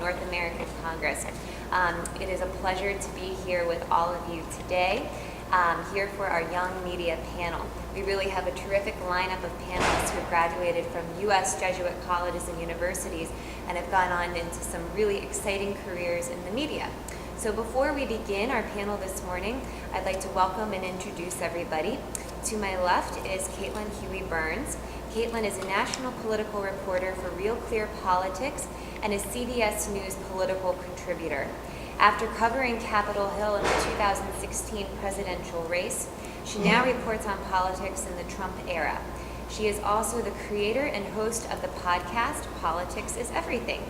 North American Congress. It is a pleasure to be here with all of you today, here for our Young Media panel. We really have a terrific lineup of panelists who have graduated from U.S. Jesuit colleges and universities and have gone on into some really exciting careers in the media. So before we begin our panel this morning, I'd like to welcome and introduce everybody. To my left is Caitlin Huey-Burns. Caitlin is a national political reporter for RealClearPolitics and a CBS News political contributor. After covering Capitol Hill in the 2016 presidential race, she now reports on politics in the Trump era. She is also the creator and host of the podcast Politics is Everything.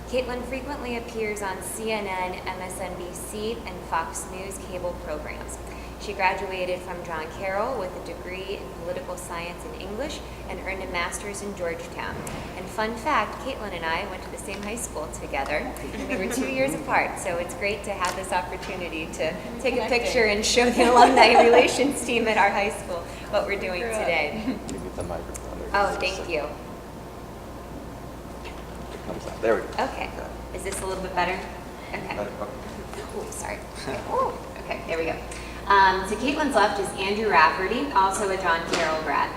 Caitlin frequently appears on CNN, MSNBC, and Fox News cable programs. She graduated from John Carroll with a degree in political science and English and earned a master's in Georgetown. And fun fact, Caitlin and I went to the same high school together. We were 2 years apart, so it's great to have this opportunity to take a picture and show the alumni relations team at our high school what we're doing today. Give me the microphone. Oh, thank you. It comes out. There we go. Okay. Is this a little bit better? Okay. Oh, sorry. Oh, okay, there we go. To Caitlin's left is Andrew Rafferty, also a John Carroll grad.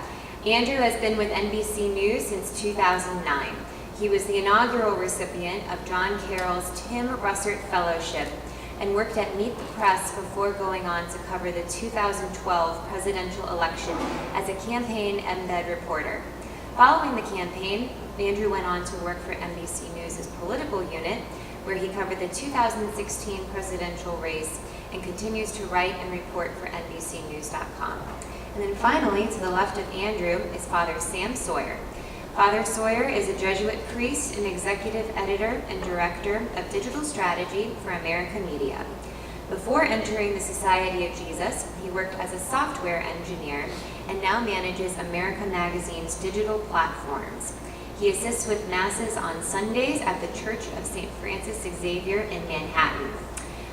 Andrew has been with NBC News since 2009. He was the inaugural recipient of John Carroll's Tim Russert Fellowship and worked at Meet the Press before going on to cover the 2012 presidential election as a campaign embed reporter. Following the campaign, Andrew went on to work for NBC News' political unit, where he covered the 2016 presidential race and continues to write and report for NBCNews.com. And then finally, to the left of Andrew is Father Sam Sawyer. Father Sawyer is a Jesuit priest and executive editor and director of digital strategy for America Media. Before entering the Society of Jesus, he worked as a software engineer and now manages America Magazine's digital platforms. He assists with masses on Sundays at the Church of St. Francis Xavier in Manhattan.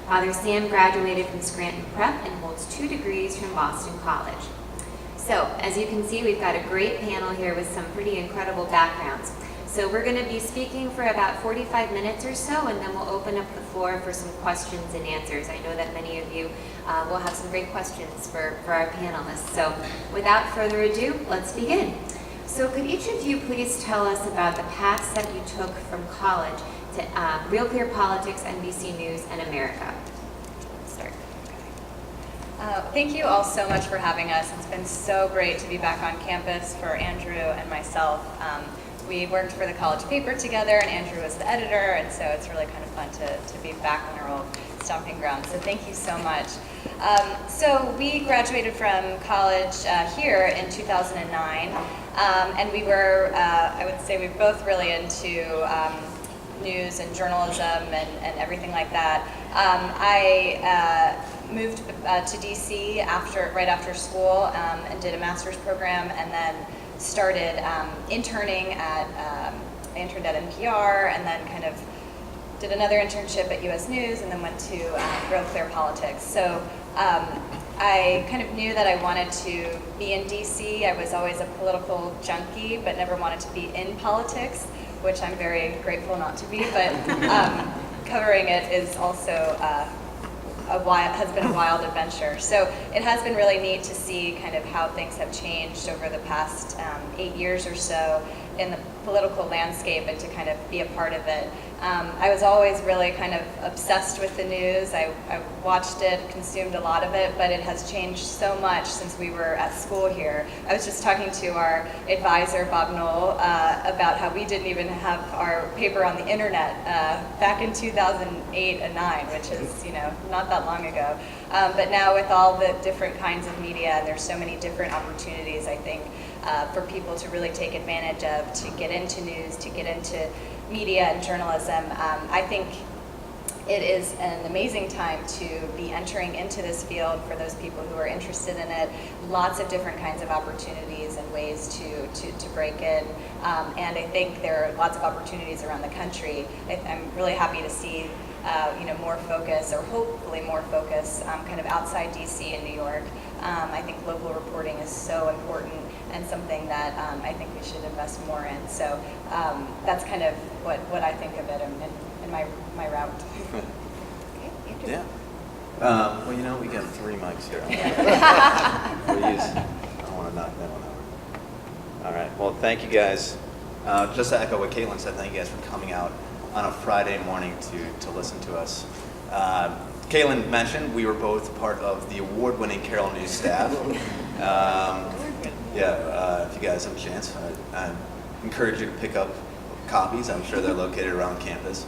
Father Sam graduated from Scranton Prep and holds 2 degrees from Boston College. So, as you can see, we've got a great panel here with some pretty incredible backgrounds. So we're going to be speaking for about 45 minutes or so, and then we'll open up the floor for some questions and answers. I know that many of you will have some great questions for our panelists. So without further ado, let's begin. So could each of you please tell us about the paths that you took from college to RealClearPolitics, NBC News, and America? Start. Thank you all so much for having us. It's been so great to be back on campus for Andrew and myself. We worked for the college paper together, and Andrew was the editor, and so it's really kind of fun to be back on our old stomping ground. So thank you so much. So we graduated from college here in 2009, and we were, I would say, we were both really into news and journalism and everything like that. I moved to DC right after school and did a master's program, and then started interning I interned at NPR, and then kind of did another internship at US News, and then went to RealClearPolitics. So I kind of knew that I wanted to be in DC. I was always a political junkie, but never wanted to be in politics, which I'm very grateful not to be, but covering it is also has been a wild adventure. So it has been really neat to see kind of how things have changed over the past 8 years or so in the political landscape, and to kind of be a part of it. I was always really kind of obsessed with the news. I watched it, consumed a lot of it, but it has changed so much since we were at school here. I was just talking to our advisor, Bob Knoll, about how we didn't even have our paper on the internet back in 2008 and 9, which is, not that long ago. But now with all the different kinds of media, and there's so many different opportunities, I think, for people to really take advantage of, to get into news, to get into media and journalism. I think it is an amazing time to be entering into this field for those people who are interested in it. Lots of different kinds of opportunities and ways to break in. And I think there are lots of opportunities around the country. I'm really happy to see more focus, or hopefully more focus, kind of outside DC and New York, I think local reporting is so important and something that I think we should invest more in. So that's kind of what I think of it in my route. Okay, Andrew. Yeah. Well, you know, we got 3 mics here. I don't want to knock that one over. All right. Well, thank you guys. Just to echo what Caitlin said, thank you guys for coming out on a Friday morning to listen to us. Caitlin mentioned we were both part of the award-winning Carroll News staff. If you guys have a chance, I encourage you to pick up copies. I'm sure they're located around campus.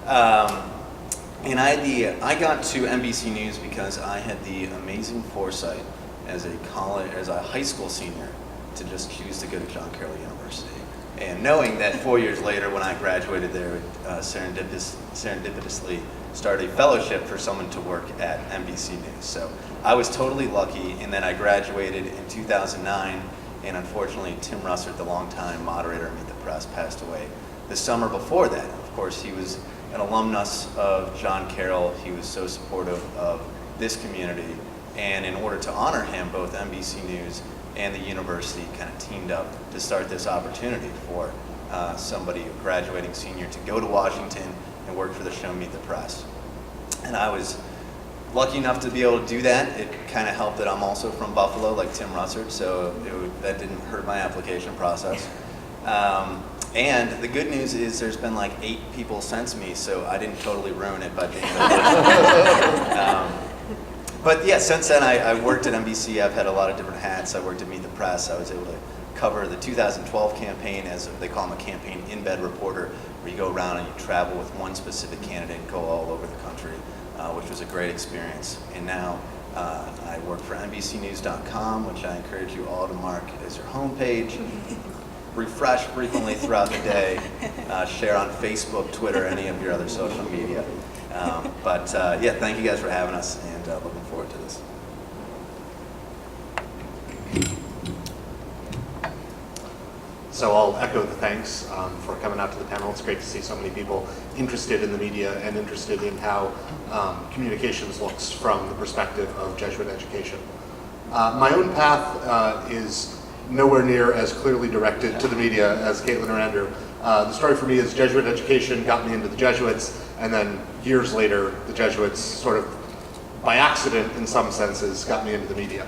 And I got to NBC News because I had the amazing foresight as a high school senior to just choose to go to John Carroll University. And knowing that 4 years later when I graduated there, serendipitously started a fellowship for someone to work at NBC News. So I was totally lucky, and then I graduated in 2009, and unfortunately Tim Russert, the longtime moderator of Meet the Press, passed away the summer before that. Of course, he was an alumnus of John Carroll. He was so supportive of this community, and in order to honor him, both NBC News and the university kind of teamed up to start this opportunity for somebody, a graduating senior, to go to Washington and work for the show Meet the Press. And I was lucky enough to be able to do that. It kind of helped that I'm also from Buffalo, like Tim Russert, so that didn't hurt my application process. And the good news is there's been like 8 people since me, so I didn't totally ruin it by being there. But yeah, since then I worked at NBC. I've had a lot of different hats. I worked at Meet the Press. I was able to cover the 2012 campaign, as they call them, a campaign in-bed reporter, where you go around and you travel with one specific candidate and go all over the country, which was a great experience. And now I work for NBCnews.com, which I encourage you all to mark as your homepage. Refresh frequently throughout the day, share on Facebook, Twitter, any of your other social media. Yeah, thank you guys for having us, and looking forward to this. So I'll echo the thanks for coming out to the panel. It's great to see so many people interested in the media and interested in how communications looks from the perspective of Jesuit education. My own path is nowhere near as clearly directed to the media as Caitlin or Andrew. The story for me is Jesuit education got me into the Jesuits, and then years later, the Jesuits sort of by accident, in some senses, got me into the media.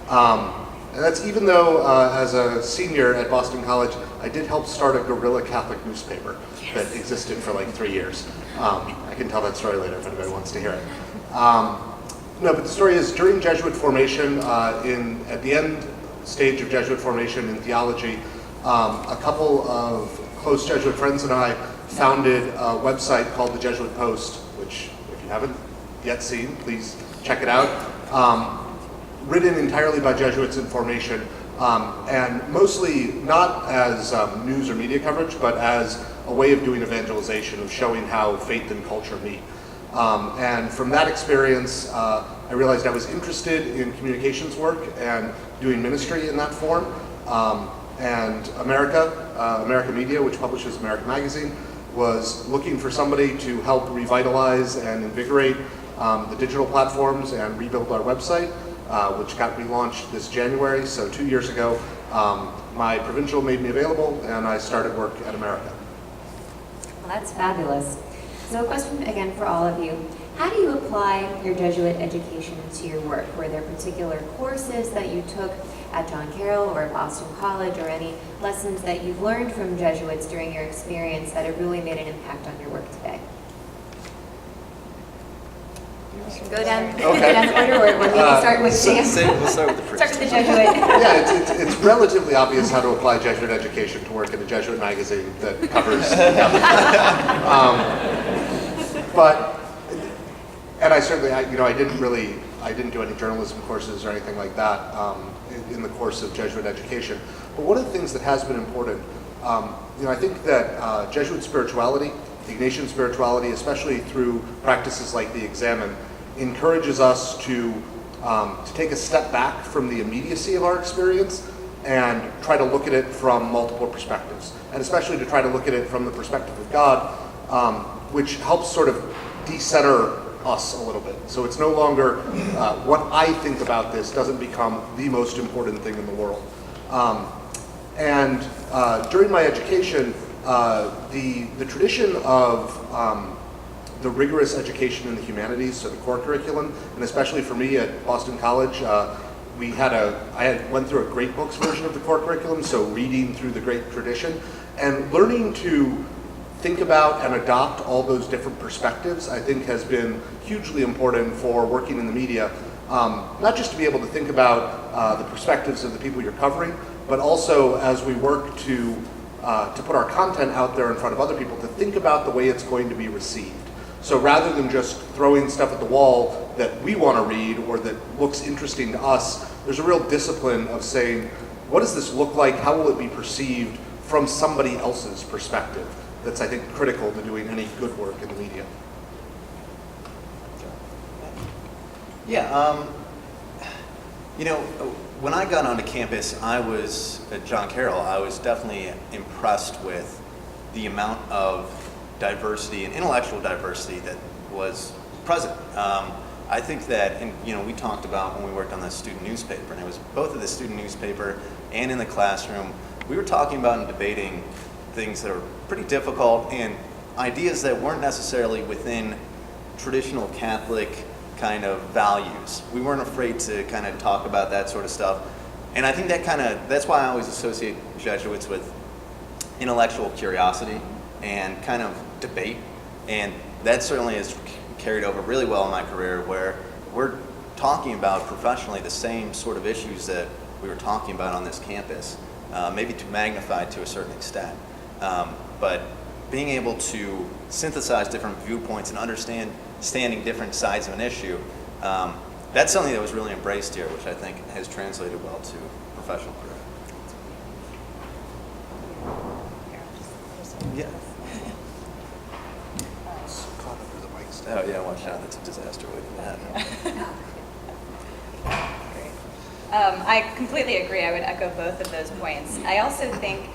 And that's even though, as a senior at Boston College, I did help start a guerrilla Catholic newspaper that existed for like 3 years. I can tell that story later if anybody wants to hear it. No, but the story is, during Jesuit formation, at the end stage of Jesuit formation in theology, a couple of close Jesuit friends and I founded a website called the Jesuit Post, which, if you haven't yet seen, please check it out. Written entirely by Jesuits in formation, and mostly not as news or media coverage, but as a way of doing evangelization, of showing how faith and culture meet. And from that experience, I realized I was interested in communications work and doing ministry in that form. And America Media, which publishes America Magazine, was looking for somebody to help revitalize and invigorate the digital platforms and rebuild our website, which got relaunched this January. So 2 years ago, my provincial made me available, and I started work at America. Well, that's fabulous. So a question again for all of you. How do you apply your Jesuit education to your work? Were there particular courses that you took at John Carroll or at Boston College, or any lessons that you've learned from Jesuits during your experience that have really made an impact on your work today? Go down the order, or maybe start with Dan. We'll start with the priest. Start with the Jesuit. Yeah, it's relatively obvious how to apply Jesuit education to work in a Jesuit magazine that covers and I certainly, I didn't do any journalism courses or anything like that in the course of Jesuit education. But one of the things that has been important, I think that Jesuit spirituality, Ignatian spirituality, especially through practices like the Examen, encourages us to take a step back from the immediacy of our experience and try to look at it from multiple perspectives, and especially to try to look at it from the perspective of God, which helps sort of decenter us a little bit. So it's no longer what I think about this doesn't become the most important thing in the world. And during my education, the tradition of the rigorous education in the humanities, so the core curriculum, and especially for me at Boston College, I went through a great books version of the core curriculum, so reading through the great tradition, and learning to think about and adopt all those different perspectives, I think has been hugely important for working in the media. Not just to be able to think about the perspectives of the people you're covering, but also as we work to put our content out there in front of other people, to think about the way it's going to be received. So rather than just throwing stuff at the wall that we want to read or that looks interesting to us, there's a real discipline of saying, what does this look like? How will it be perceived from somebody else's perspective? That's, I think, critical to doing any good work in the media. Yeah, when I got onto campus, I was at John Carroll. I was definitely impressed with the amount of diversity and intellectual diversity that was present. I think that, and we talked about when we worked on the student newspaper, and it was both at the student newspaper and in the classroom, we were talking about and debating things that are pretty difficult and ideas that weren't necessarily within traditional Catholic kind of values. We weren't afraid to kind of talk about that sort of stuff. And I think that's why I always associate Jesuits with intellectual curiosity and kind of debate. And that certainly has carried over really well in my career, where we're talking about professionally the same sort of issues that we were talking about on this campus, maybe magnified to a certain extent. But being able to synthesize different viewpoints and understanding different sides of an issue, that's something that was really embraced here, which I think has translated well to professional career. Yeah. Oh yeah, watch out, that's a disaster waiting to happen. Great. I completely agree. I would echo both of those points. I also think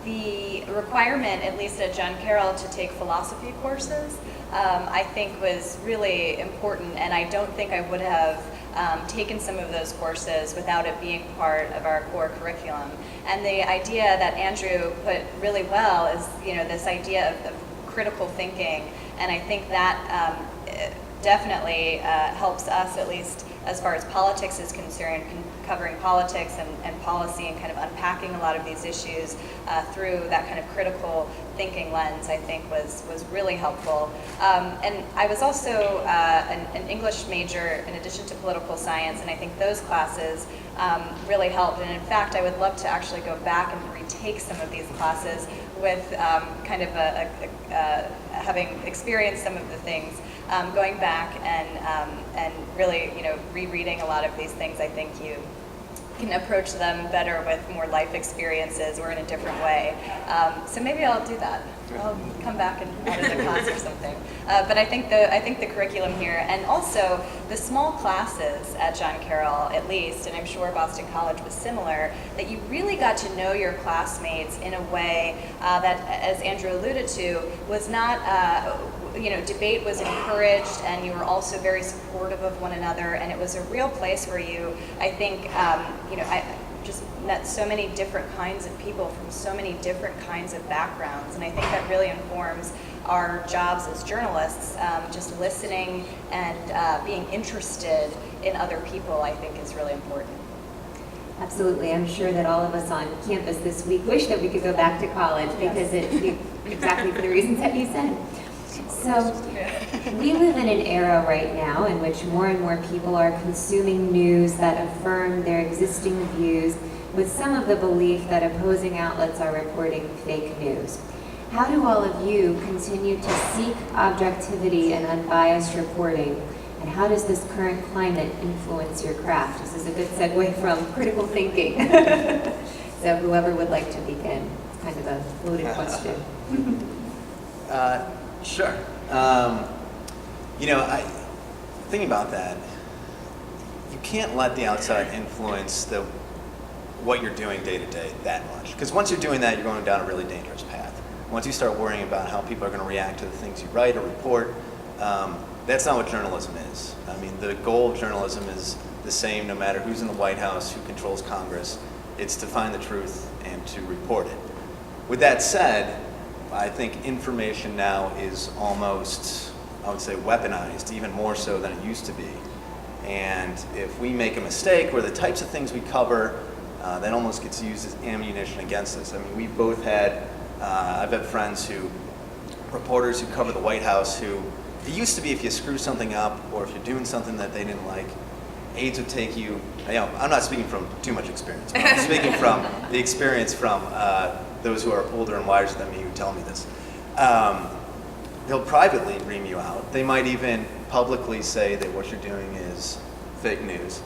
the requirement, at least at John Carroll, to take philosophy courses, I think was really important, and I don't think I would have taken some of those courses without it being part of our core curriculum. And the idea that Andrew put really well is, this idea of critical thinking, and I think that definitely helps us, at least as far as politics is concerned, covering politics and policy and kind of unpacking a lot of these issues through that kind of critical thinking lens, I think was really helpful. And I was also an English major in addition to political science, and I think those classes really helped. And in fact, I would love to actually go back and retake some of these classes with kind of having experienced some of the things, going back and really, rereading a lot of these things. I think you can approach them better with more life experiences or in a different way. So maybe I'll do that. I'll come back and add it a class or something. But I think the curriculum here, and also the small classes at John Carroll, at least, and I'm sure Boston College was similar, that you really got to know your classmates in a way that, as Andrew alluded to, was not. Debate was encouraged, and you were also very supportive of one another, and it was a real place where you, I think, I just met so many different kinds of people from so many different kinds of backgrounds, and I think that really informs our jobs as journalists. Just listening and being interested in other people, I think, is really important. Absolutely. I'm sure that all of us on campus this week wish that we could go back to college, because exactly for the reasons that you said. So we live in an era right now in which more and more people are consuming news that affirm their existing views, with some of the belief that opposing outlets are reporting fake news. How do all of you continue to seek objectivity and unbiased reporting? And how does this current climate influence your craft? This is a good segue from critical thinking. So whoever would like to begin, it's kind of a loaded question. Sure. Thinking about that, you can't let the outside influence what you're doing day to day that much. Because once you're doing that, you're going down a really dangerous path. Once you start worrying about how people are going to react to the things you write or report, That's not what journalism is. I mean, the goal of journalism is the same no matter who's in the White House, who controls Congress. It's to find the truth and to report it. With that said, I think information now is almost, I would say, weaponized, even more so than it used to be. And if we make a mistake, where the types of things we cover, that almost gets used as ammunition against us. I mean, we both had, I've had friends reporters who cover the White House who, it used to be if you screw something up or if you're doing something that they didn't like, aides would take you, I'm not speaking from too much experience, but I'm speaking from the experience from those who are older and wiser than me who tell me this. They'll privately ream you out. They might even publicly say that what you're doing is fake news.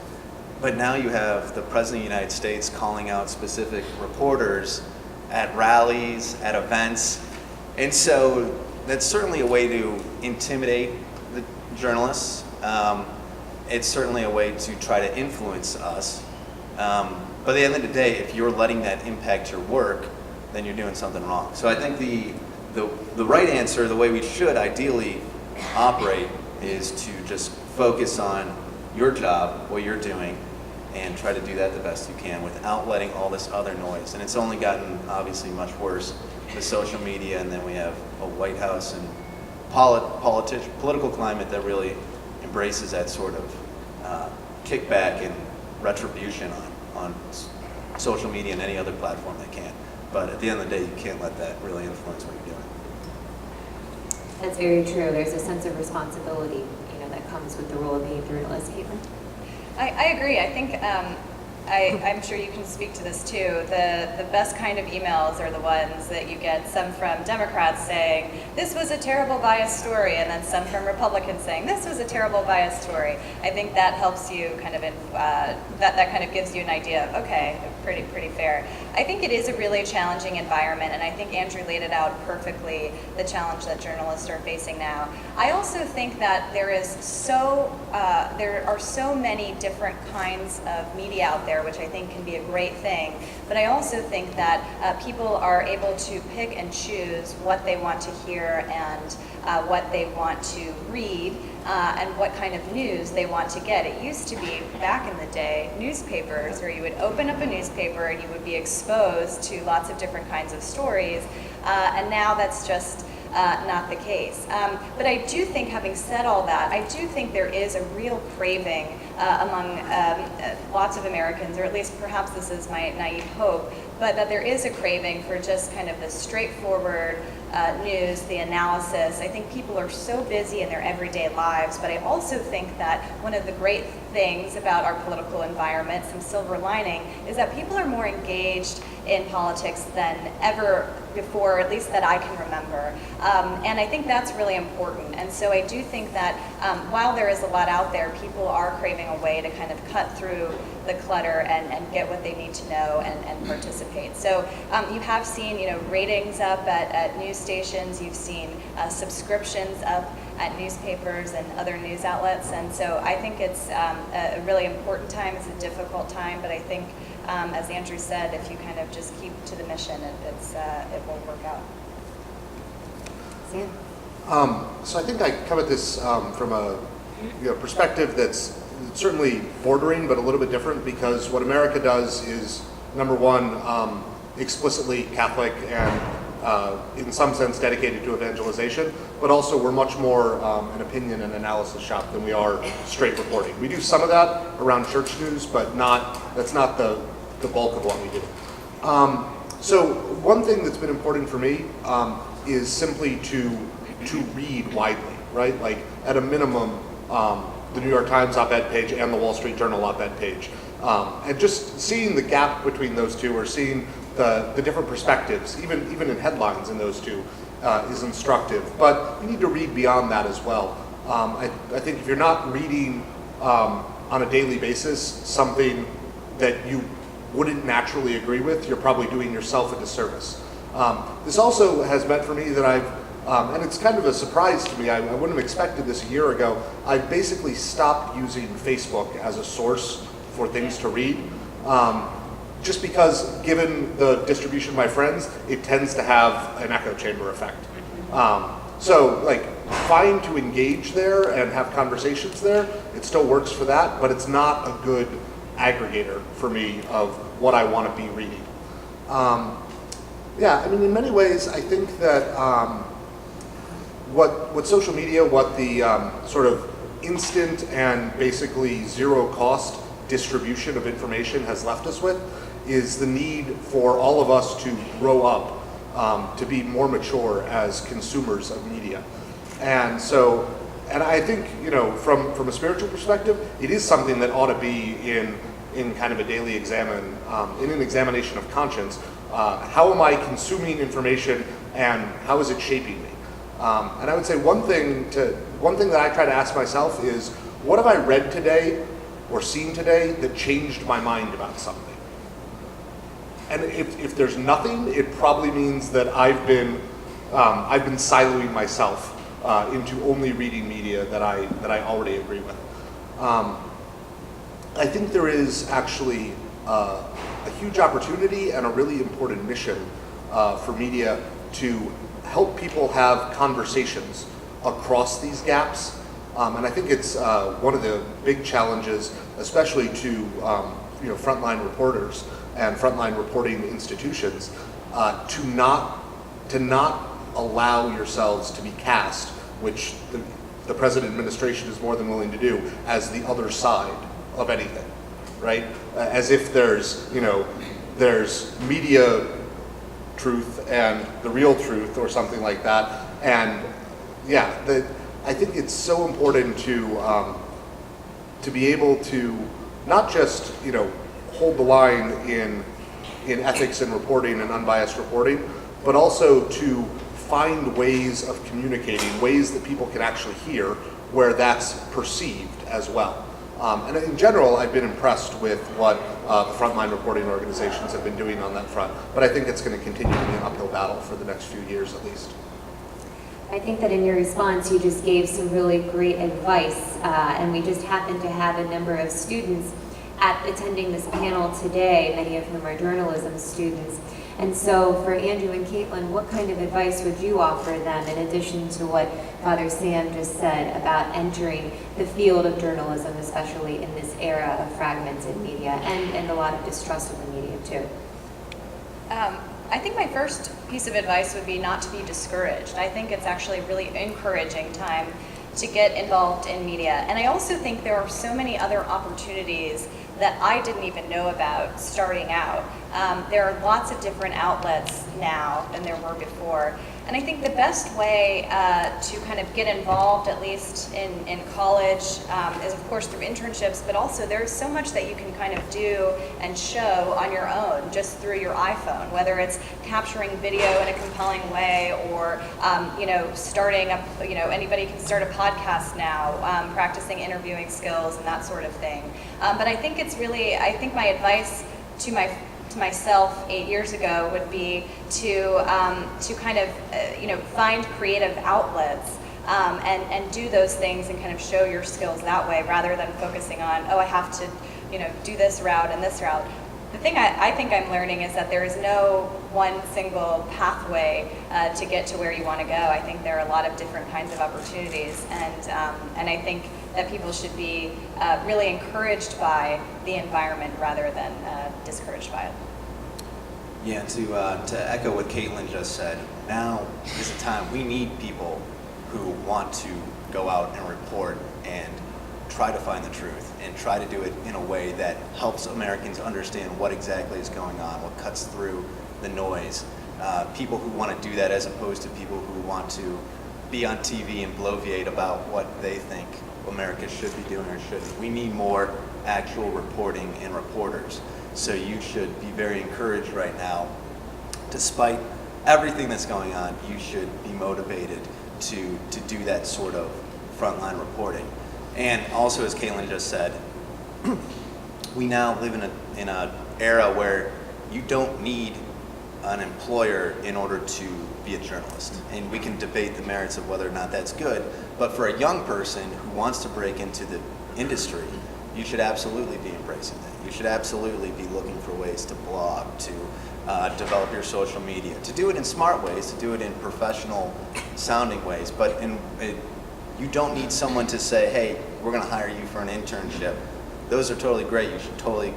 But now you have the President of the United States calling out specific reporters at rallies, at events. And so that's certainly a way to intimidate the journalists. It's certainly a way to try to influence us. But at the end of the day, if you're letting that impact your work, then you're doing something wrong. So I think the right answer, the way we should ideally operate, is to just focus on your job, what you're doing, and try to do that the best you can without letting all this other noise. And it's only gotten obviously much worse with social media, and then we have a White House and political climate that really embraces that sort of kickback and retribution on social media and any other platform they can. But at the end of the day, you can't let that really influence what you're doing. That's very true. There's a sense of responsibility, that comes with the role of being a journalist. Caitlin? I agree. I think I'm sure you can speak to this too. The best kind of emails are the ones that you get, some from Democrats saying, this was a terrible biased story, and then some from Republicans saying, this was a terrible biased story. I think that helps you kind of, that kind of gives you an idea of, okay, pretty fair. I think it is a really challenging environment, and I think Andrew laid it out perfectly, the challenge that journalists are facing now. I also think that there are so many different kinds of media out there, which I think can be a great thing. But I also think that people are able to pick and choose what they want to hear and what they want to read and what kind of news they want to get. It used to be, back in the day, newspapers where you would open up a newspaper and you would be exposed to lots of different kinds of stories, and now that's just not the case. But I do think, having said all that, I do think there is a real craving among lots of Americans, or at least perhaps this is my naive hope, but that there is a craving for just kind of the straightforward news, the analysis. I think people are so busy in their everyday lives, but I also think that one of the great things about our political environment, some silver lining, is that people are more engaged in politics than ever before, at least that I can remember. And I think that's really important. And so I do think that while there is a lot out there, people are craving a way to kind of cut through the clutter and get what they need to know and participate. So you have seen, ratings up at news stations. You've seen subscriptions up at newspapers and other news outlets. And so I think it's a really important time. It's a difficult time, but I think, as Andrew said, if you kind of just keep to the mission, it will work out. Sam? So I think I covered this from a perspective that's certainly bordering, but a little bit different, because what America does is, number one, explicitly Catholic and in some sense dedicated to evangelization, but also we're much more an opinion and analysis shop than we are straight reporting. We do some of that around church news, but that's not the bulk of what we do. So one thing that's been important for me is simply to read widely, right? Like at a minimum, the New York Times op-ed page and the Wall Street Journal op-ed page. And just seeing the gap between those two, or seeing the different perspectives, even in headlines in those two, is instructive. But you need to read beyond that as well. I think if you're not reading on a daily basis something that you wouldn't naturally agree with, you're probably doing yourself a disservice. This also has meant for me that and it's kind of a surprise to me, I wouldn't have expected this a year ago, I basically stopped using Facebook as a source for things to read. Just because, given the distribution of my friends, it tends to have an echo chamber effect. So, like, fine to engage there and have conversations there. It still works for that, but it's not a good aggregator for me of what I want to be reading. Yeah, I mean, in many ways, I think that what social media, what the sort of instant and basically zero cost distribution of information has left us with is the need for all of us to grow up, to be more mature as consumers of media. And so, and I think, you know, from a spiritual perspective, it is something that ought to be in kind of a daily in an examination of conscience. How am I consuming information and how is it shaping me? And I would say one thing that I try to ask myself is, what have I read today or seen today that changed my mind about something? And if there's nothing, it probably means that I've been siloing myself into only reading media that I already agree with. I think there is actually a huge opportunity and a really important mission for media to help people have conversations across these gaps. And I think it's one of the big challenges, especially to frontline reporters and frontline reporting institutions, to not allow yourselves to be cast, which the present administration is more than willing to do, as the other side of anything, right? As if there's media truth and the real truth or something like that. And yeah, I think it's so important to be able to not just hold the line in ethics and reporting and unbiased reporting, but also to find ways of communicating, ways that people can actually hear where that's perceived as well. And in general, I've been impressed with what the frontline reporting organizations have been doing on that front, but I think it's going to continue to be an uphill battle for the next few years at least. I think that in your response, you just gave some really great advice, and we just happened to have a number of students attending this panel today, many of whom are journalism students. And so for Andrew and Caitlin, what kind of advice would you offer them in addition to what Father Sam just said about entering the field of journalism, especially in this era of fragmented media and a lot of distrust of the media too? I think my first piece of advice would be not to be discouraged. I think it's actually a really encouraging time to get involved in media. And I also think there are so many other opportunities that I didn't even know about starting out. There are lots of different outlets now than there were before. And I think the best way to kind of get involved, at least in college, is of course through internships, but also there's so much that you can kind of do and show on your own just through your iPhone, whether it's capturing video in a compelling way or, starting up, anybody can start a podcast now, practicing interviewing skills and that sort of thing. But I think I think my advice to myself 8 years ago would be to kind of find creative outlets and do those things and kind of show your skills that way rather than focusing on, I have to do this route and this route. The thing I think I'm learning is that there is no one single pathway to get to where you want to go. I think there are a lot of different kinds of opportunities, and I think that people should be really encouraged by the environment rather than discouraged by it. Yeah, to echo what Caitlin just said, now is the time. We need people who want to go out and report and try to find the truth and try to do it in a way that helps Americans understand what exactly is going on, what cuts through the noise. People who want to do that as opposed to people who want to be on TV and bloviate about what they think America should be doing or shouldn't. We need more actual reporting and reporters. So you should be very encouraged right now. Despite everything that's going on, you should be motivated to do that sort of frontline reporting. And also, as Caitlin just said, we now live in an era where you don't need an employer in order to be a journalist. And we can debate the merits of whether or not that's good, but for a young person who wants to break into the industry, you should absolutely be embracing that. You should absolutely be looking for ways to blog, to develop your social media, to do it in smart ways, to do it in professional sounding ways. But you don't need someone to say, hey, we're going to hire you for an internship. Those are totally great. You should totally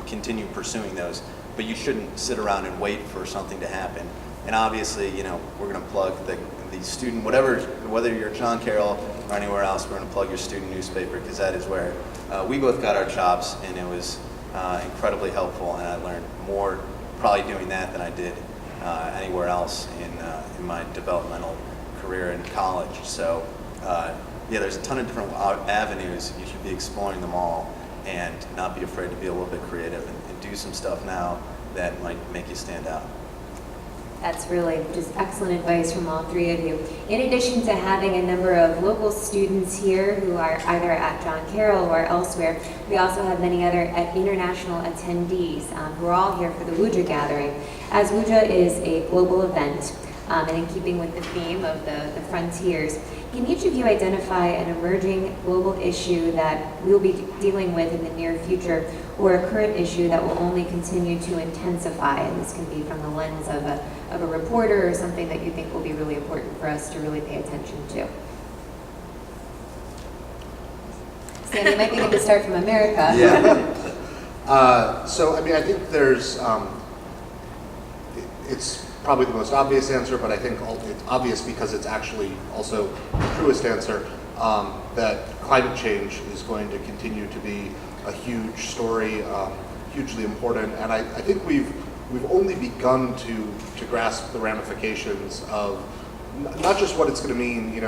continue pursuing those. But you shouldn't sit around and wait for something to happen. And obviously, we're going to plug the student, whether you're John Carroll or anywhere else, we're going to plug your student newspaper, because that is where we both got our jobs, and it was incredibly helpful, and I learned more probably doing that than I did anywhere else in my developmental career in college. So yeah, there's a ton of different avenues. You should be exploring them all and not be afraid to be a little bit creative and do some stuff now that might make you stand out. That's really just excellent advice from all three of you. In addition to having a number of local students here who are either at John Carroll or elsewhere, we also have many other international attendees who are all here for the WUJA gathering. As WUJA is a global event, and in keeping with the theme of the frontiers, can each of you identify an emerging global issue that we'll be dealing with in the near future, or a current issue that will only continue to intensify? And this can be from the lens of a reporter, or something that you think will be really important for us to really pay attention to. Sandy, might be good to start from America. Yeah. So, I mean, I think there's, it's probably the most obvious answer, but I think it's obvious because it's actually also the truest answer, that climate change is going to continue to be a huge story, hugely important, and I think we've only begun to grasp the ramifications of not just what it's going to mean,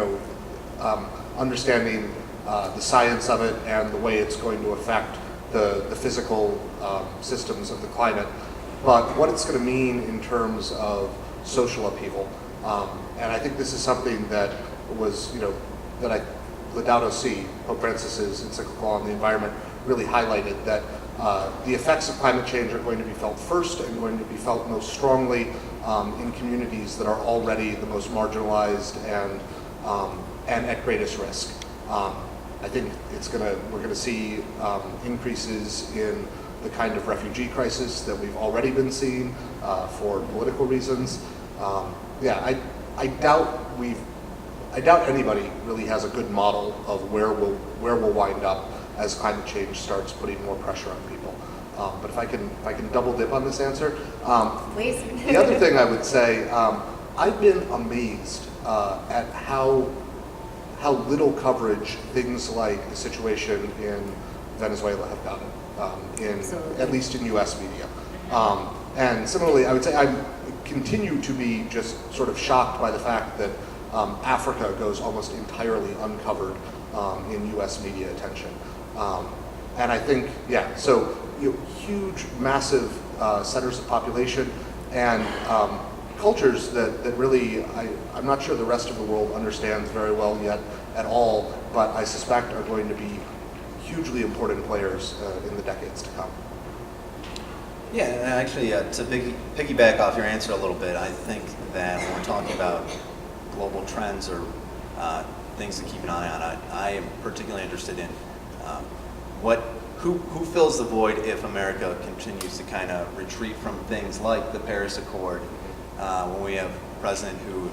understanding the science of it and the way it's going to affect the physical systems of the climate, but what it's going to mean in terms of social upheaval. And I think this is something that was, that Laudato Si, Pope Francis's encyclical on the environment, really highlighted, that the effects of climate change are going to be felt first and going to be felt most strongly in communities that are already the most marginalized and at greatest risk. I think we're going to see increases in the kind of refugee crisis that we've already been seeing for political reasons. I doubt anybody really has a good model of where we'll wind up as climate change starts putting more pressure on people. But if I can double dip on this answer, Please. the other thing I would say, I've been amazed at how little coverage things like the situation in Venezuela have gotten, at least in U.S. media. And similarly, I would say I continue to be just sort of shocked by the fact that Africa goes almost entirely uncovered in U.S. media attention. And I think, so huge, massive centers of population and cultures that really, I'm not sure the rest of the world understands very well yet at all, but I suspect are going to be hugely important players in the decades to come. Yeah, and actually, to piggyback off your answer a little bit, I think that when we're talking about global trends or things to keep an eye on, I am particularly interested in who fills the void if America continues to kind of retreat from things like the Paris Accord, when we have a president who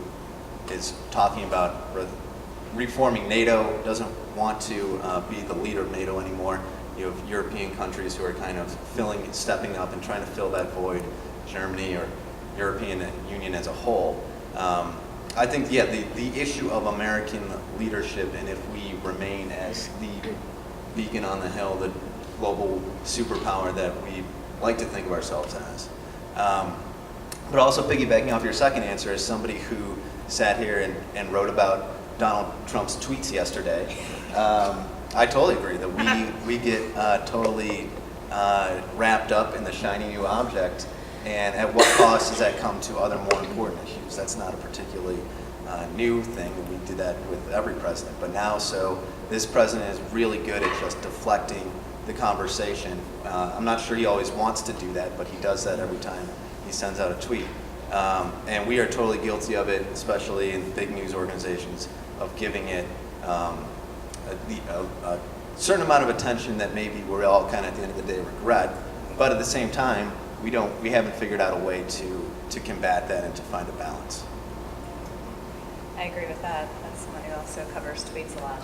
is talking about reforming NATO, doesn't want to be the leader of NATO anymore. You have European countries who are kind of stepping up and trying to fill that void, Germany or European Union as a whole. I think, the issue of American leadership, and if we remain as the beacon on the hill, the global superpower that we like to think of ourselves as. But also piggybacking off your second answer, as somebody who sat here and wrote about Donald Trump's tweets yesterday, I totally agree that we get totally wrapped up in the shiny new object, and at what cost does that come to other more important issues? That's not a particularly new thing. We did that with every president, but now this president is really good at just deflecting the conversation. I'm not sure he always wants to do that, but he does that every time he sends out a tweet. And we are totally guilty of it, especially in big news organizations, of giving it a certain amount of attention that maybe we're all kind of at the end of the day regret, but at the same time, we haven't figured out a way to combat that and to find a balance. I agree with that. That's someone who also covers tweets a lot.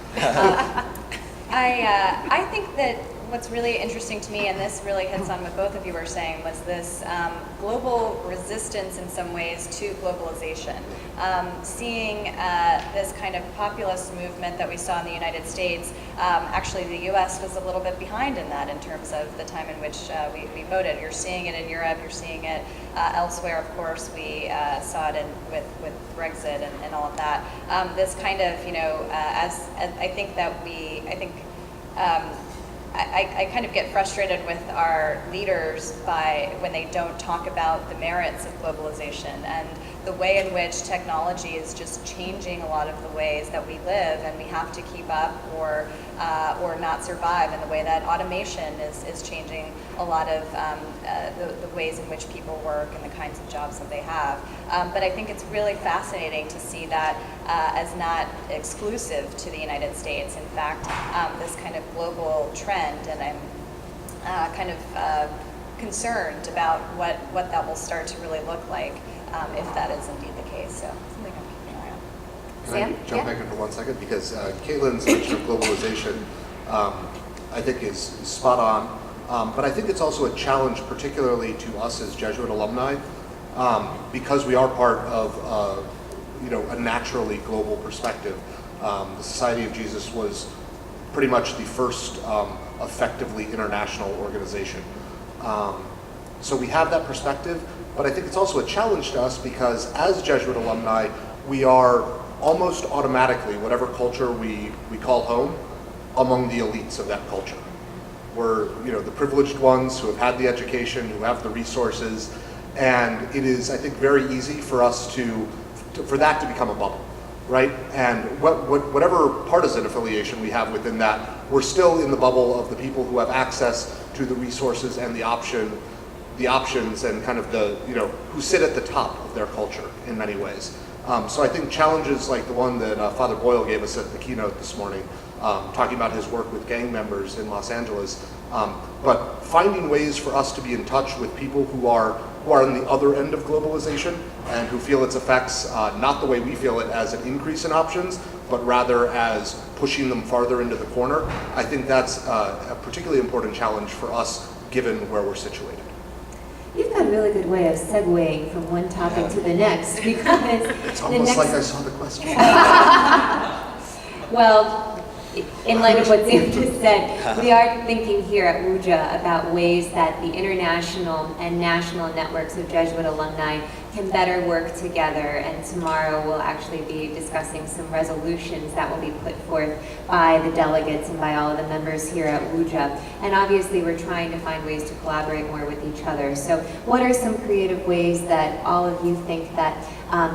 I think that what's really interesting to me, and this really hits on what both of you were saying, was this global resistance in some ways to globalization. Seeing this kind of populist movement that we saw in the United States, actually the US was a little bit behind in that in terms of the time in which we voted. You're seeing it in Europe, you're seeing it elsewhere, of course. We saw it with Brexit and all of that. This kind of, as I think that I kind of get frustrated with our leaders when they don't talk about the merits of globalization and the way in which technology is just changing a lot of the ways that we live, and we have to keep up or not survive, and the way that automation is changing a lot of the ways in which people work and the kinds of jobs that they have. But I think it's really fascinating to see that as not exclusive to the United States. In fact, this kind of global trend, and I'm kind of concerned about what that will start to really look like if that is indeed the case. So something I'm keeping an eye on. Can I jump back in for 1 second? Because Caitlin's mention of globalization, I think is spot on. But I think it's also a challenge, particularly to us as Jesuit alumni, because we are part of a naturally global perspective. The Society of Jesus was pretty much the first effectively international organization. So we have that perspective, but I think it's also a challenge to us because as Jesuit alumni, we are almost automatically, whatever culture we call home, among the elites of that culture. We're the privileged ones who have had the education, who have the resources, and it is, I think, very easy for us for that to become a bubble, right? And whatever partisan affiliation we have within that, we're still in the bubble of the people who have access to the resources and the options and kind of who sit at the top of their culture in many ways. So I think challenges like the one that Father Boyle gave us at the keynote this morning, talking about his work with gang members in Los Angeles, but finding ways for us to be in touch with people who are on the other end of globalization and who feel its effects not the way we feel it as an increase in options, but rather as pushing them farther into the corner. I think that's a particularly important challenge for us given where we're situated. You've got a really good way of segueing from one topic to the next, because it's almost like I saw the question. Well, in light of what Sam just said, we are thinking here at WUJA about ways that the international and national networks of Jesuit alumni can better work together, and tomorrow we'll actually be discussing some resolutions that will be put forth by the delegates and by all of the members here at WUJA. And obviously we're trying to find ways to collaborate more with each other. So what are some creative ways that all of you think that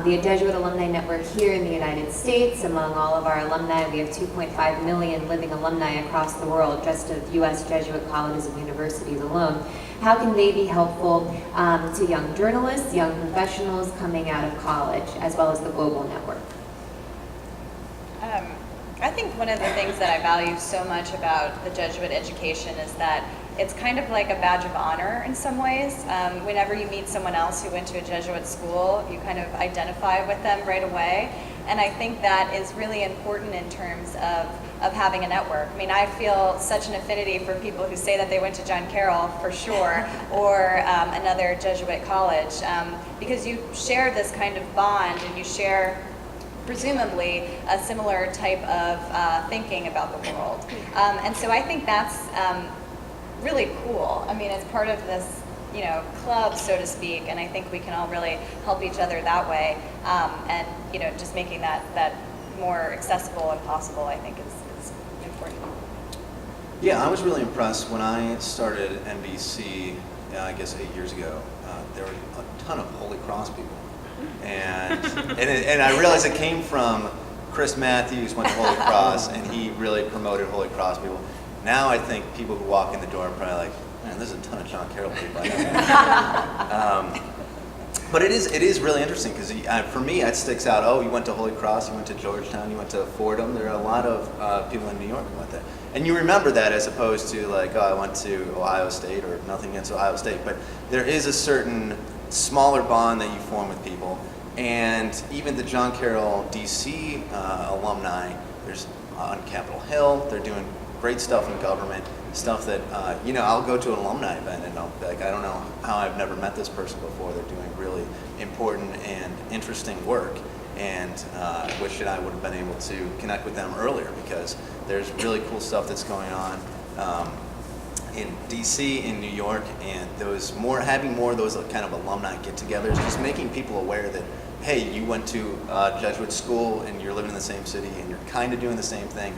the Jesuit Alumni Network here in the United States, among all of our alumni, we have 2.5 million living alumni across the world, just of U.S. Jesuit colleges and universities alone. How can they be helpful to young journalists, young professionals coming out of college, as well as the global network? I think one of the things that I value so much about the Jesuit education is that it's kind of like a badge of honor in some ways. Whenever you meet someone else who went to a Jesuit school, you kind of identify with them right away. And I think that is really important in terms of having a network. I mean, I feel such an affinity for people who say that they went to John Carroll, for sure, or another Jesuit college, because you share this kind of bond and you share presumably a similar type of thinking about the world. And so I think that's really cool. I mean, it's part of this club, so to speak, and I think we can all really help each other that way, and just making that more accessible and possible, I think is important. Yeah, I was really impressed when I started NBC, I guess 8 years ago. There were a ton of Holy Cross people, and I realized it came from Chris Matthews went to Holy Cross, and he really promoted Holy Cross people. Now I think people who walk in the door are probably like, man, there's a ton of John Carroll people. But it is really interesting because for me it sticks out. Oh, you went to Holy Cross, you went to Georgetown, you went to Fordham. There are a lot of people in New York who went there, and you remember that as opposed to like, oh, I went to Ohio State, or nothing against Ohio State, but there is a certain smaller bond that you form with people. And even the John Carroll DC alumni, there's on Capitol Hill, they're doing great stuff in government. Stuff that, I'll go to an alumni event and I'll be like, I don't know how I've never met this person before. They're doing really important and interesting work, and wish that I would have been able to connect with them earlier, because there's really cool stuff that's going on in DC, in New York, and having more of those kind of alumni get-togethers, just making people aware that, hey, you went to Jesuit school and you're living in the same city and you're kind of doing the same thing.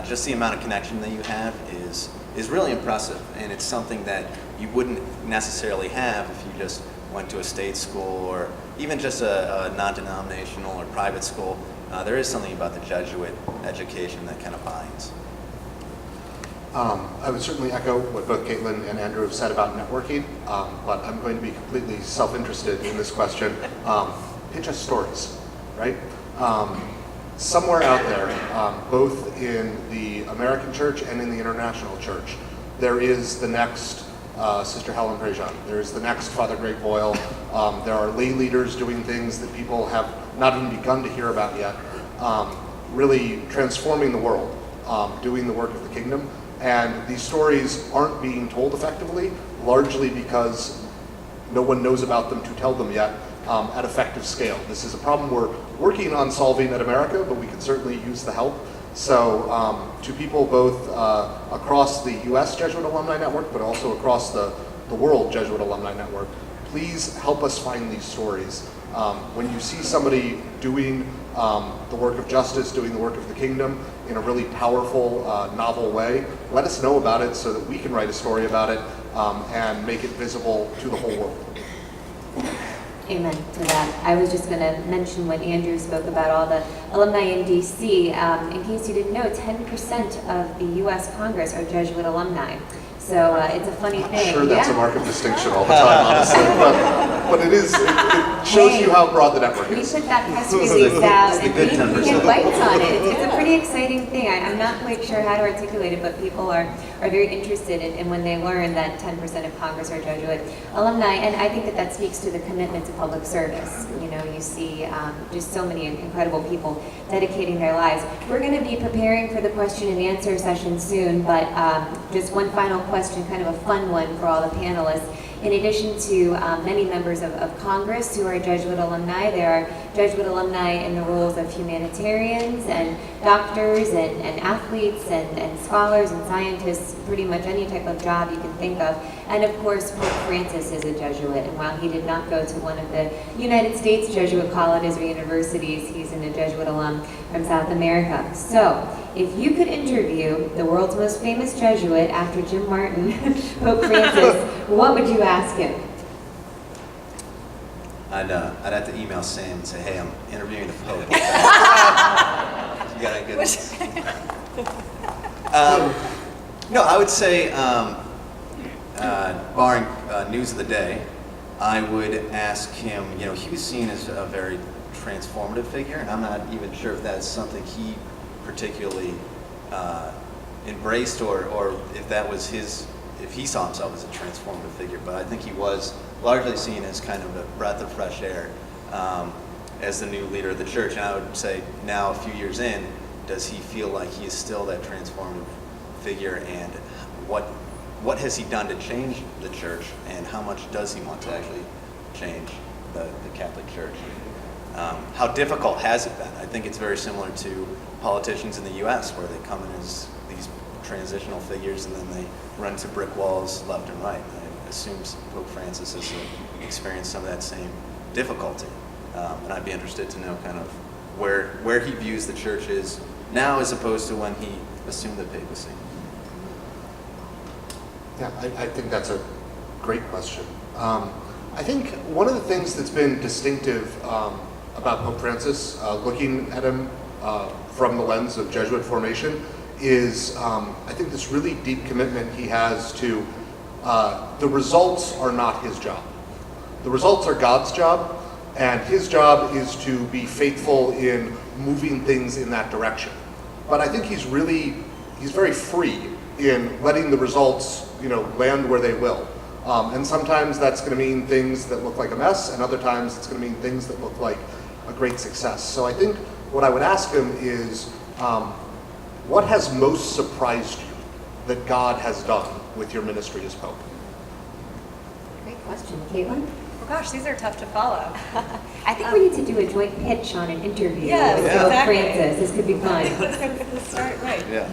Just the amount of connection that you have is really impressive, and it's something that you wouldn't necessarily have if you just went to a state school or even just a non-denominational or private school. There is something about the Jesuit education that kind of binds. I would certainly echo what both Caitlin and Andrew have said about networking, but I'm going to be completely self-interested in this question. Pitch us stories, right? Somewhere out there, both in the American church and in the international church, there is the next Sister Helen Prejean. There is the next Father Greg Boyle. There are lay leaders doing things that people have not even begun to hear about yet, really transforming the world, doing the work of the kingdom. And these stories aren't being told effectively, largely because no one knows about them to tell them yet at effective scale. This is a problem we're working on solving at America, but we can certainly use the help. So to people both across the US Jesuit Alumni Network, but also across the world Jesuit Alumni Network, please help us find these stories. When you see somebody doing the work of justice, doing the work of the kingdom in a really powerful, novel way, let us know about it so that we can write a story about it and make it visible to the whole world. Amen to that. I was just going to mention what Andrew spoke about, all the alumni in DC. In case you didn't know, 10% of the U.S. Congress are Jesuit alumni. So it's a funny thing. I'm sure that's a mark of distinction all the time, honestly. But it shows you how broad the network We is. put that press release out, It's the and good we 10%. get bites on it. It's a pretty exciting thing. I'm not quite sure how to articulate it, but people are very interested in when they learn that 10% of Congress are Jesuit alumni. And I think that speaks to the commitment to public service. You see just so many incredible people dedicating their lives. We're going to be preparing for the question and answer session soon, but just one final question, kind of a fun one for all the panelists. In addition to many members of Congress who are Jesuit alumni, there are Jesuit alumni in the roles of humanitarians and doctors and athletes and scholars and scientists, pretty much any type of job you can think of. And of course, Pope Francis is a Jesuit, and while he did not go to one of the United States Jesuit colleges or universities, he's a Jesuit alum from South America. So, if you could interview the world's most famous Jesuit after Jim Martin, Pope Francis, what would you ask him? I'd have to email Sam and say, hey, I'm interviewing the Pope. You gotta get this. No, I would say, barring news of the day, I would ask him, he was seen as a very transformative figure, and I'm not even sure if that's something he particularly embraced or if that was if he saw himself as a transformative figure, but I think he was largely seen as kind of a breath of fresh air as the new leader of the church. And I would say now, a few years in, does he feel like he is still that transformative figure, and what has he done to change the church, and how much does he want to actually change the Catholic Church? How difficult has it been? I think it's very similar to politicians in the U.S., where they come in as these transitional figures and then they run into brick walls left and right. I assume Pope Francis has experienced some of that same difficulty. And I'd be interested to know kind of where he views the church is now as opposed to when he assumed the papacy. Yeah, I think that's a great question. I think one of the things that's been distinctive about Pope Francis, looking at him from the lens of Jesuit formation, is I think this really deep commitment he has to the results are not his job. The results are God's job, and his job is to be faithful in moving things in that direction. But I think he's very free in letting the results, land where they will. And sometimes that's going to mean things that look like a mess, and other times it's going to mean things that look like a great success. So I think what I would ask him is, what has most surprised you that God has done with your ministry as Pope? Great question. Caitlin? Oh gosh, these are tough to follow. I think we need to do a joint pitch on an interview Yes, with exactly. Francis. This could be fun. Let's start right. Yeah.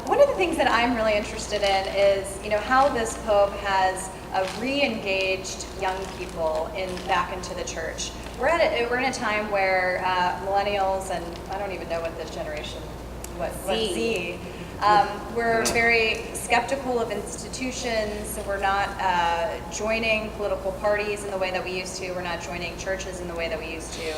One of the things that I'm really interested in is, how this Pope has re-engaged young people back into the church. We're in a time where millennials, and I don't even know what this generation, what Z. We're very skeptical of institutions. We're not joining political parties in the way that we used to. We're not joining churches in the way that we used to.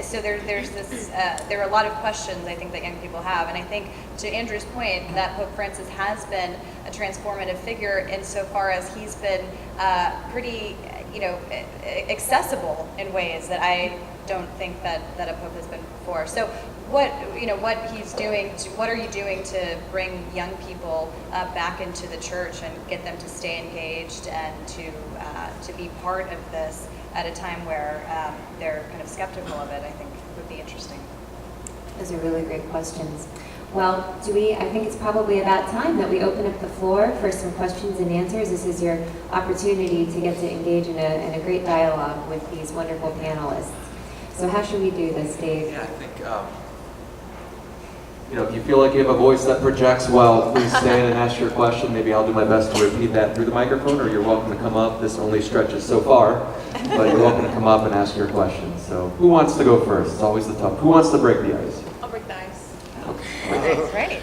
So there are a lot of questions I think that young people have. And I think to Andrew's point, that Pope Francis has been a transformative figure insofar as he's been pretty, accessible in ways that I don't think that a Pope has been before. So what he's doing, what are you doing to bring young people back into the church and get them to stay engaged and to be part of this at a time where they're kind of skeptical of it? I think would be interesting. Those are really great questions. Well, I think it's probably about time that we open up the floor for some questions and answers. This is your opportunity to get to engage in a great dialogue with these wonderful panelists. So how should we do this, Dave? Yeah, I think, if you feel like you have a voice that projects well, please stand and ask your question. Maybe I'll do my best to repeat that through the microphone, or you're welcome to come up. This only stretches so far, but you're welcome to come up and ask your question. So who wants to go first? It's always the tough. Who wants to break the ice? I'll break the ice. Right.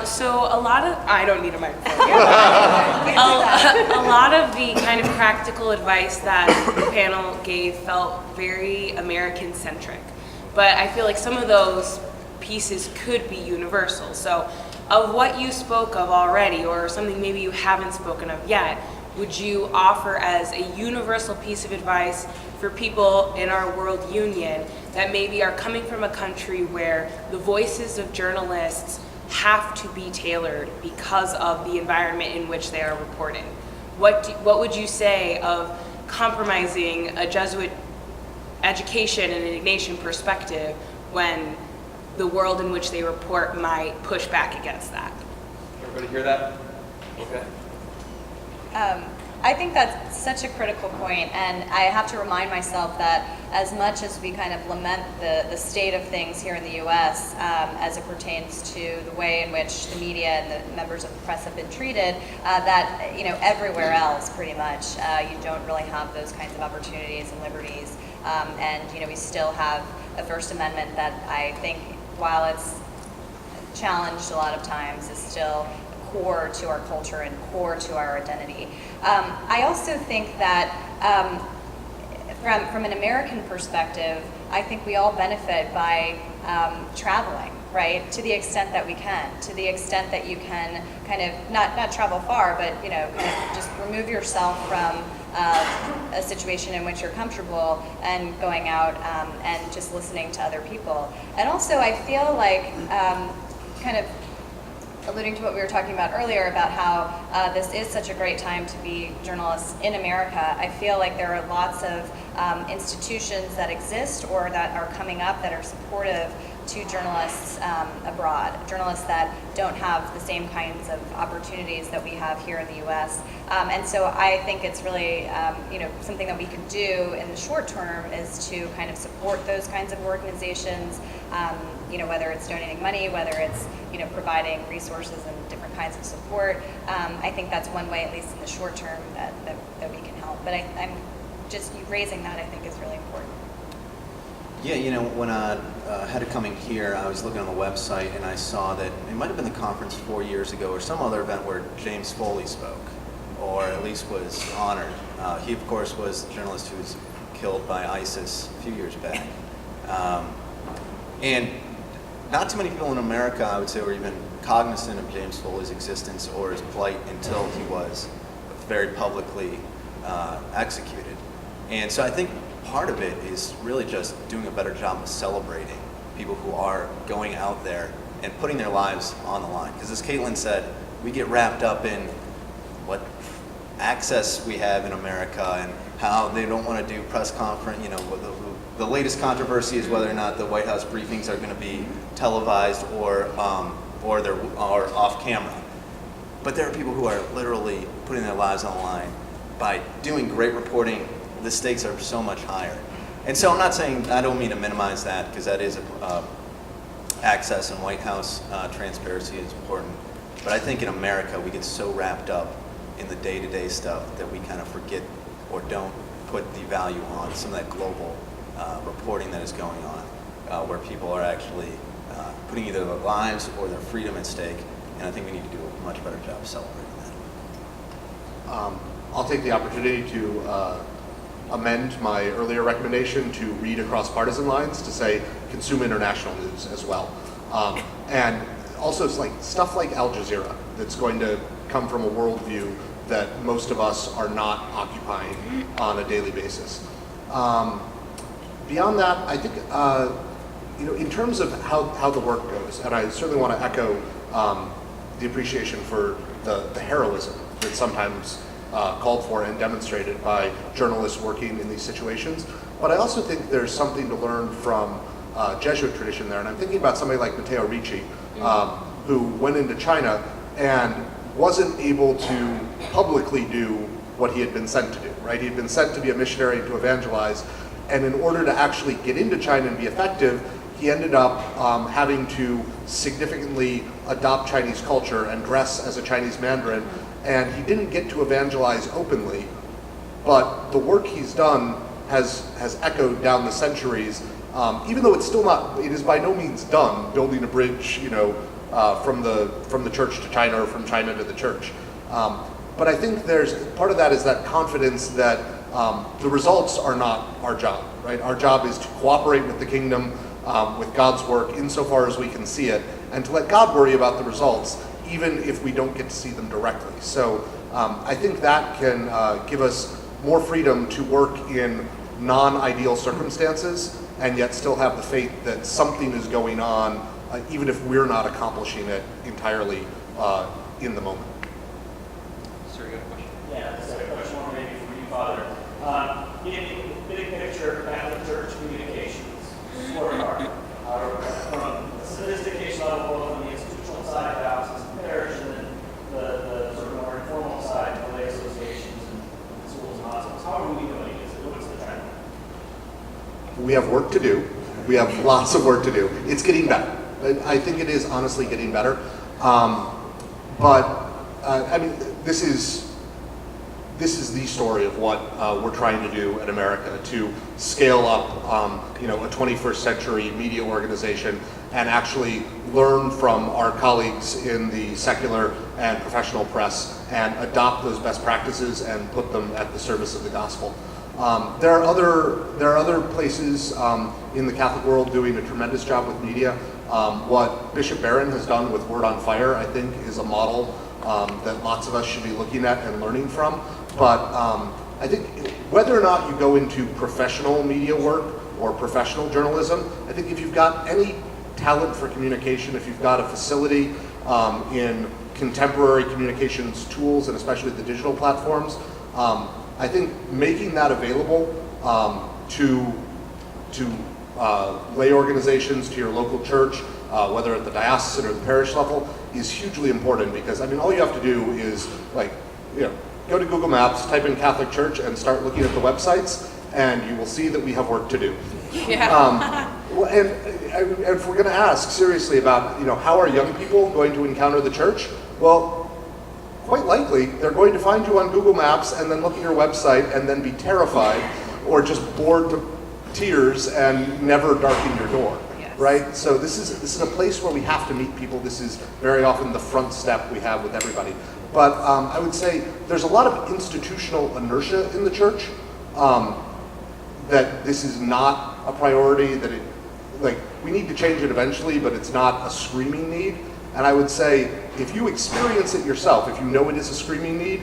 So a lot of, I don't need a microphone. A lot of the kind of practical advice that the panel gave felt very American-centric. But I feel like some of those pieces could be universal. So of what you spoke of already, or something maybe you haven't spoken of yet, would you offer as a universal piece of advice for people in our world union that maybe are coming from a country where the voices of journalists have to be tailored because of the environment in which they are reporting? What would you say of compromising a Jesuit education and Ignatian perspective when the world in which they report might push back against that? Everybody hear that? Okay. I think that's such a critical point, and I have to remind myself that as much as we kind of lament the state of things here in the U.S. As it pertains to the way in which the media and the members of the press have been treated, that everywhere else pretty much you don't really have those kinds of opportunities and liberties, and we still have a First Amendment that I think, while it's challenged a lot of times, is still core to our culture and core to our identity. I also think that from an American perspective, I think we all benefit by traveling, right? To the extent that we can, to the extent that you can kind of not travel far, but kind of just remove yourself from a situation in which you're comfortable and going out and just listening to other people. And also, I feel like kind of alluding to what we were talking about earlier about how this is such a great time to be journalists in America. I feel like there are lots of institutions that exist or that are coming up that are supportive to journalists abroad, journalists that don't have the same kinds of opportunities that we have here in the U.S. And so I think it's really, something that we can do in the short term is to kind of support those kinds of organizations, whether it's donating money, whether it's, providing resources and different kinds of support. I think that's one way, at least in the short term, that we can help. But I'm just raising that, I think, is really important. Yeah, when I had it coming here, I was looking on the website and I saw that it might have been the conference 4 years ago or some other event where James Foley spoke, or at least was honored. He, of course, was the journalist who was killed by ISIS a few years back. And not too many people in America, I would say, were even cognizant of James Foley's existence or his plight until he was very publicly executed. And so I think part of it is really just doing a better job of celebrating people who are going out there and putting their lives on the line. Because as Caitlin said, we get wrapped up in what access we have in America and how they don't want to do press conference. The latest controversy is whether or not the White House briefings are going to be televised or off camera. But there are people who are literally putting their lives on the line by doing great reporting. The stakes are so much higher. And so I'm not saying, I don't mean to minimize that, because that is access and White House transparency is important. But I think in America, we get so wrapped up in the day-to-day stuff that we kind of forget or don't put the value on some of that global reporting that is going on, where people are actually putting either their lives or their freedom at stake. And I think we need to do a much better job celebrating that. I'll take the opportunity to amend my earlier recommendation to read across partisan lines to say consume international news as well. And also it's like stuff like Al Jazeera that's going to come from a worldview that most of us are not occupying on a daily basis. Beyond that, I think, in terms of how the work goes, and I certainly want to echo the appreciation for the heroism that's sometimes called for and demonstrated by journalists working in these situations. But I also think there's something to learn from Jesuit tradition there. And I'm thinking about somebody like Matteo Ricci, who went into China and wasn't able to publicly do what he had been sent to do, right? He had been sent to be a missionary and to evangelize. And in order to actually get into China and be effective, he ended up having to significantly adopt Chinese culture and dress as a Chinese Mandarin. And he didn't get to evangelize openly, but the work he's done has echoed down the centuries, even though it's still not, it is by no means done, building a bridge, from the church to China or from China to the church. But I think there's, part of that is that confidence that the results are not our job, right? Our job is to cooperate with the kingdom, with God's work insofar as we can see it, and to let God worry about the results, even if we don't get to see them directly. So I think that can give us more freedom to work in non-ideal circumstances and yet still have the faith that something is going on, even if we're not accomplishing it entirely in the moment. Sir, you got a question? Yeah, this is a question more maybe for you, Father. Big picture, Catholic Church communications, sort of from the sophistication level, both on the institutional side, dioceses and parish, and then the sort of more informal side, the lay associations and schools and hospitals. How are we doing? What's the trend? We have work to do. We have lots of work to do. It's getting better. I think it is honestly getting better. This is the story of what we're trying to do in America, to scale up, a 21st century media organization and actually learn from our colleagues in the secular and professional press and adopt those best practices and put them at the service of the gospel. There are other places in the Catholic world doing a tremendous job with media. What Bishop Barron has done with Word on Fire, I think, is a model that lots of us should be looking at and learning from. But I think whether or not you go into professional media work or professional journalism, I think if you've got any talent for communication, if you've got a facility in contemporary communications tools, and especially the digital platforms, I think making that available to lay organizations, to your local church, whether at the diocesan or the parish level, is hugely important, because all you have to do is go to Google Maps, type in Catholic Church, and start looking at the websites, and you will see that we have work to do. Yeah. And if we're going to ask seriously about how are young people going to encounter the church, well, quite likely they're going to find you on Google Maps and then look at your website and then be terrified or just bored to tears and never darken your door. Yes. Right? So this is a place where we have to meet people. This is very often the front step we have with everybody. But I would say there's a lot of institutional inertia in the church, that this is not a priority, that we need to change it eventually, but it's not a screaming need. And I would say if you experience it yourself, if you know it is a screaming need,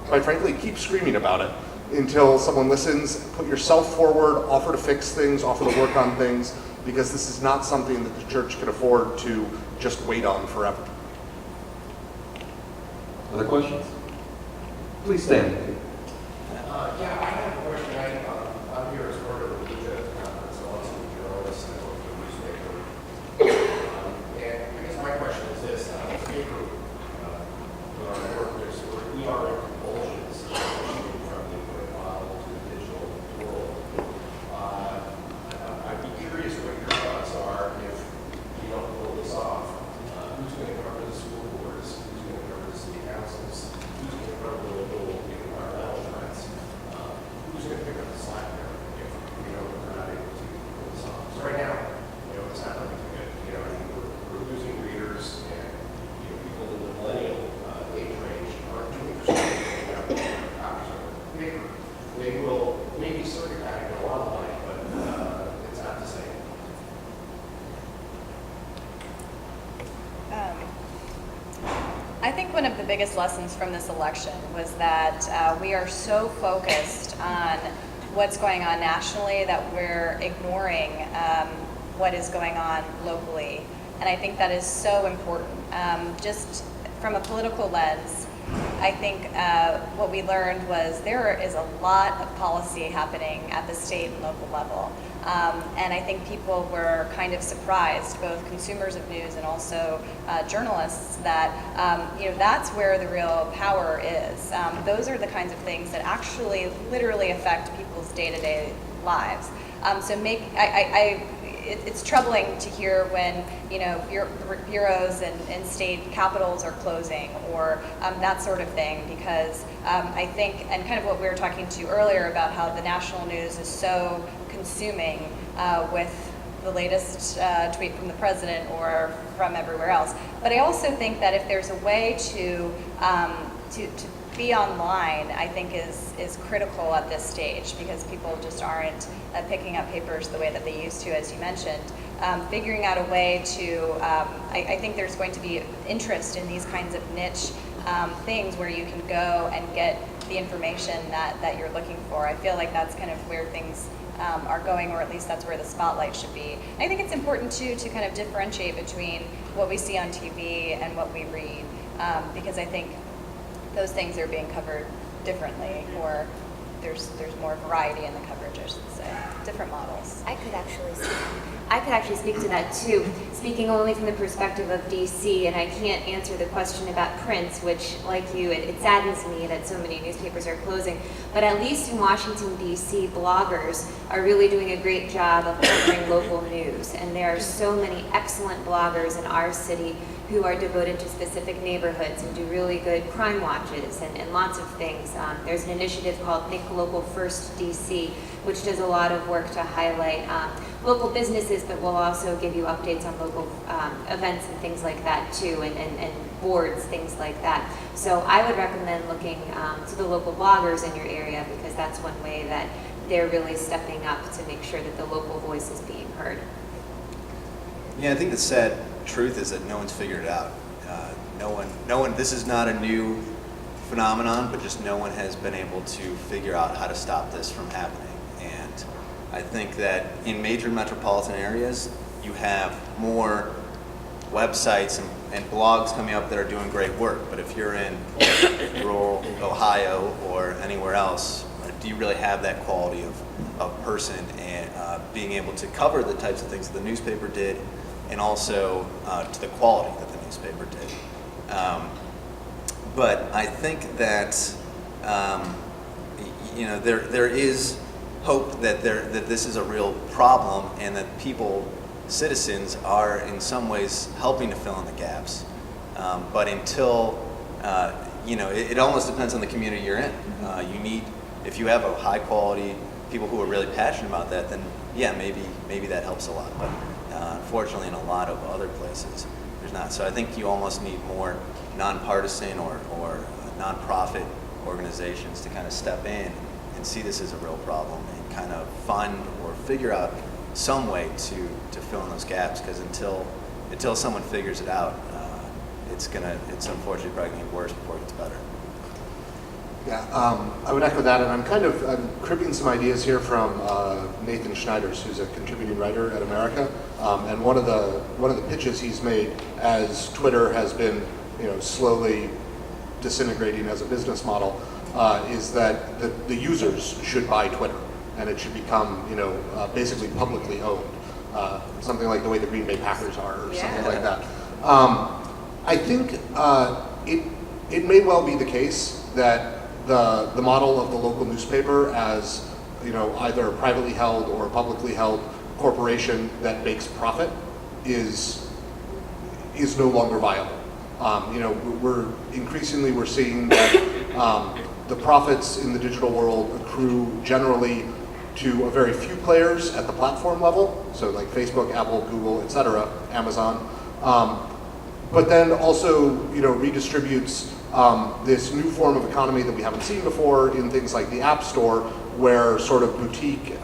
quite frankly, keep screaming about it until someone listens. Put yourself forward, offer to fix things, offer to work on things, because this is not something that the church can afford to just wait on forever. Other questions? Please stand. Yeah, I have a question. I'm here as part of the WUJA Congress, so I'm a journalist and I work for a newspaper. And I guess my question is this: the paper, with our workers, we are in convulsions shifting from the print model to the digital world. I'd be curious what your thoughts are if you don't pull this off. Who's going to cover the school boards? Who's going to cover the city councils? Who's going to cover the local environmental trends? Who's going to pick up the slack there if we're not able to pull this off? So right now, it's not looking good. We're losing readers, and people in the millennial age range aren't doing copies of the paper. They will maybe circuit back and go online, but it's not the same. I think one of the biggest lessons from this election was that we are so focused on what's going on nationally that we're ignoring what is going on locally. And I think that is so important. Just from a political lens, I think what we learned was there is a lot of policy happening at the state and local level. And I think people were kind of surprised, both consumers of news and also journalists, that that's where the real power is. Those are the kinds of things that actually literally affect people's day-to-day lives. It's troubling to hear when bureaus and state capitals are closing or that sort of thing, because I think, and kind of what we were talking to earlier about how the national news is so consuming with the latest tweet from the president or from everywhere else. But I also think that if there's a way to be online, I think is critical at this stage, because people just aren't picking up papers the way that they used to, as you mentioned. Figuring out a way to, I think there's going to be interest in these kinds of niche things where you can go and get the information that you're looking for. I feel like that's kind of where things are going, or at least that's where the spotlight should be. And I think it's important too to kind of differentiate between what we see on TV and what we read, because I think those things are being covered differently, or there's more variety in the coverage, I should say. Different models. I could actually speak to that too, speaking only from the perspective of DC, and I can't answer the question about prints, which, like you, it saddens me that so many newspapers are closing. But at least in Washington, DC, bloggers are really doing a great job of covering local news, and there are so many excellent bloggers in our city who are devoted to specific neighborhoods and do really good crime watches and lots of things. There's an initiative called Think Local First DC, which does a lot of work to highlight local businesses, but will also give you updates on local events and things like that too, and boards, things like that. So I would recommend looking to the local bloggers in your area, because that's one way that they're really stepping up to make sure that the local voice is being heard. Yeah, I think the sad truth is that no one's figured it out. No one, this is not a new phenomenon, but just no one has been able to figure out how to stop this from happening. And I think that in major metropolitan areas, you have more websites and blogs coming up that are doing great work. But if you're in rural Ohio or anywhere else, do you really have that quality of person and being able to cover the types of things that the newspaper did, and also to the quality that the newspaper did? But I think that there is hope that this is a real problem, and that citizens are in some ways helping to fill in the gaps. But until it almost depends on the community you're in. You need, if you have a high quality people who are really passionate about that, then yeah, maybe that helps a lot. But unfortunately, in a lot of other places, there's not. So I think you almost need more nonpartisan or nonprofit organizations to kind of step in and see this as a real problem and kind of fund or figure out some way to fill in those gaps. Because until someone figures it out, it's unfortunately probably going to get worse before it gets better. Yeah, I would echo that, and I'm cribbing some ideas here from Nathan Schneiders, who's a contributing writer at America, and one of the pitches he's made as Twitter has been, slowly disintegrating as a business model, is that the users should buy Twitter, and it should become, basically publicly owned, something like the way the Green Bay Packers are, or something like that. I think it may well be the case that the model of the local newspaper as either a privately held or a publicly held corporation that makes profit is no longer viable. We're seeing that the profits in the digital world accrue generally to a very few players at the platform level, so like Facebook, Apple, Google, etc., Amazon, but then also redistributes this new form of economy that we haven't seen before in things like the App Store, where sort of boutique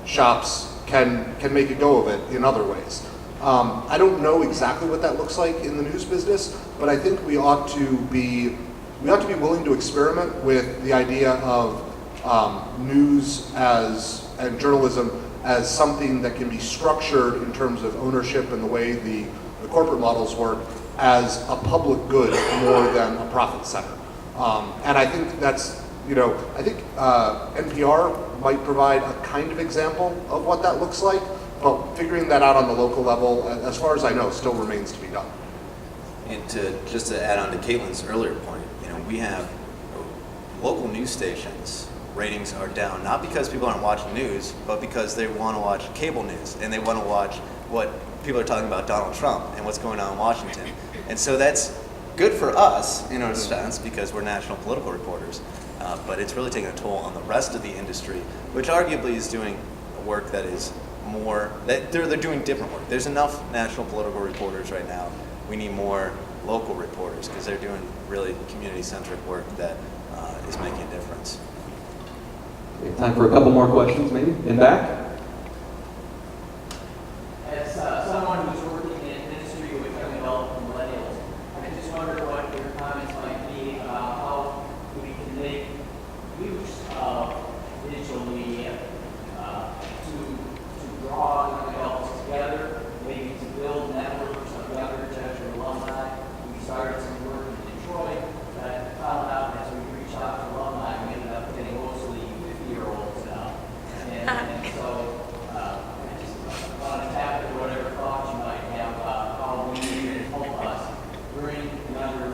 shops can make a go of it in other ways. I don't know exactly what that looks like in the news business, but I think we ought to be willing to experiment with the idea of news and journalism as something that can be structured in terms of ownership and the way the corporate models work as a public good more than a profit center. And I think that's, I think NPR might provide a kind of example of what that looks like, but figuring that out on the local level, as far as I know, still remains to be done. And just to add on to Caitlin's earlier point, we have local news stations. Ratings are down, not because people aren't watching news, but because they want to watch cable news and they want to watch what people are talking about Donald Trump and what's going on in Washington. And so that's good for us in a sense because we're national political reporters, but it's really taking a toll on the rest of the industry, which arguably is doing work that is more, they're doing different work. There's enough national political reporters right now. We need more local reporters because they're doing really community-centric work that is making a difference. Okay, time for a couple more questions, maybe in back. As someone who's working in industry with young adults and millennials, I just wonder what your comments might be about how we can make use of digital media to draw young adults together, maybe to build networks of younger Jesuit alumni. We started some work in Detroit that found out as we reached out to alumni, we ended up getting mostly 50-year-olds now. And so I just want to tap into whatever thoughts you might have about how we can help us bring younger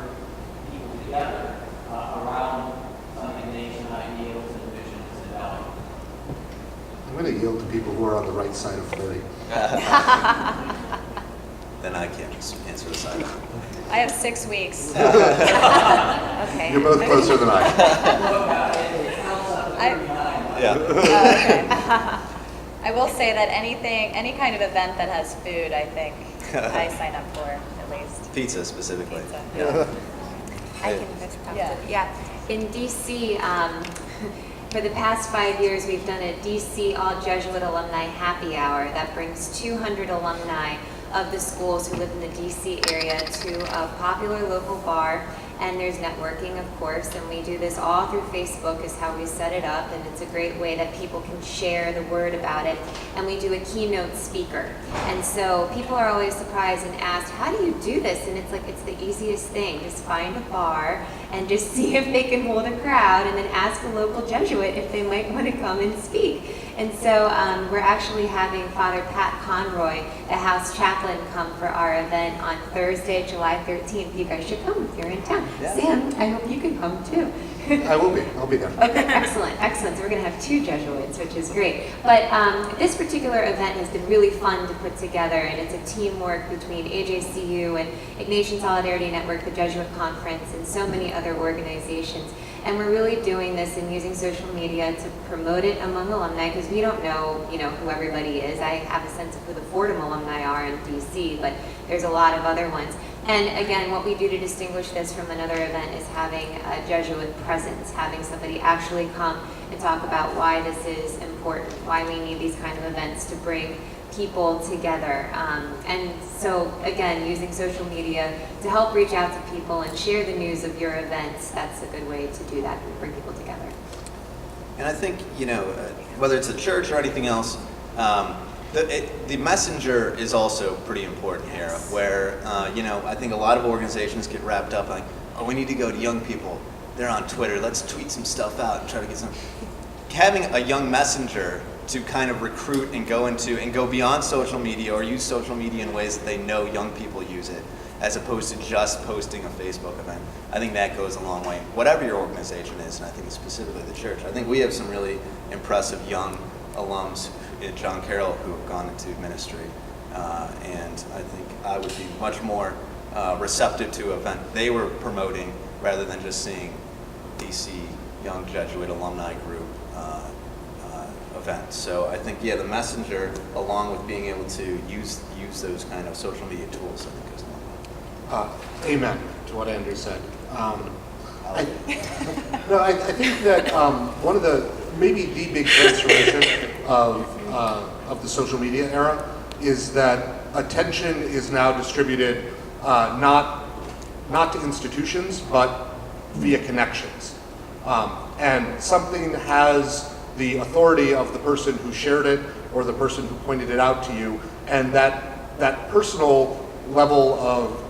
people together around some Ignatian ideals and visions and values. I'm going to yield to people who are on the right side of 30. Then I can't answer the side. I have 6 weeks. Okay. You're both closer than I am. Yeah. Okay. I will say that any kind of event that has food, I think I sign up for at least. Pizza specifically. Pizza. Yeah. I can just Yeah. Yeah. In DC, for the past 5 years, we've done a DC All Jesuit Alumni Happy Hour that brings 200 alumni of the schools who live in the DC area to a popular local bar. And there's networking, of course, and we do this all through Facebook is how we set it up, and it's a great way that people can share the word about it. And we do a keynote speaker. And so people are always surprised and ask, how do you do this? And it's like, it's the easiest thing. Just find a bar and just see if they can hold a crowd, and then ask a local Jesuit if they might want to come and speak. And so we're actually having Father Pat Conroy, the house chaplain, come for our event on Thursday, July 13th. You guys should come if you're in town. Yeah. Sam, I hope you can come too. I will be. I'll be there. Okay, excellent, excellent. So we're going to have 2 Jesuits, which is great. But this particular event has been really fun to put together, and it's a teamwork between AJCU and Ignatian Solidarity Network, the Jesuit Conference, and so many other organizations. And we're really doing this and using social media to promote it among alumni, because we don't know, who everybody is. I have a sense of who the Fordham alumni are in DC, but there's a lot of other ones. And again, what we do to distinguish this from another event is having a Jesuit presence, having somebody actually come and talk about why this is important, why we need these kind of events to bring people together. And so again, using social media to help reach out to people and share the news of your events, that's a good way to do that and bring people together. And I think, whether it's a church or anything else, the messenger is also pretty important here, where, I think a lot of organizations get wrapped up like, oh, we need to go to young people. They're on Twitter. Let's tweet some stuff out and try to get some. Having a young messenger to kind of recruit and go beyond social media or use social media in ways that they know young people use it, as opposed to just posting a Facebook event. I think that goes a long way. Whatever your organization is, and I think specifically the church. I think we have some really impressive young alums at John Carroll who have gone into ministry. And I think I would be much more receptive to an event they were promoting rather than just seeing DC Young Jesuit Alumni Group event. So I think, the messenger, along with being able to use those kind of social media tools, I think goes a long way. Amen to what Andrew said. I think that one of maybe the big transformation of the social media era is that attention is now distributed not to institutions, but via connections. And something has the authority of the person who shared it or the person who pointed it out to you, and that personal level of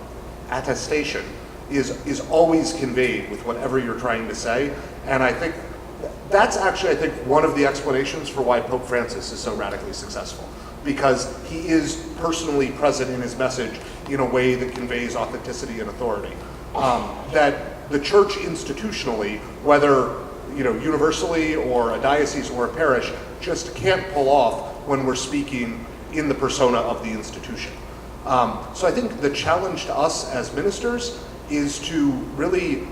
attestation is always conveyed with whatever you're trying to say. And I think that's actually, one of the explanations for why Pope Francis is so radically successful, because he is personally present in his message in a way that conveys authenticity and authority. That the church institutionally, whether universally or a diocese or a parish, just can't pull off when we're speaking in the persona of the institution. So I think the challenge to us as ministers is to really,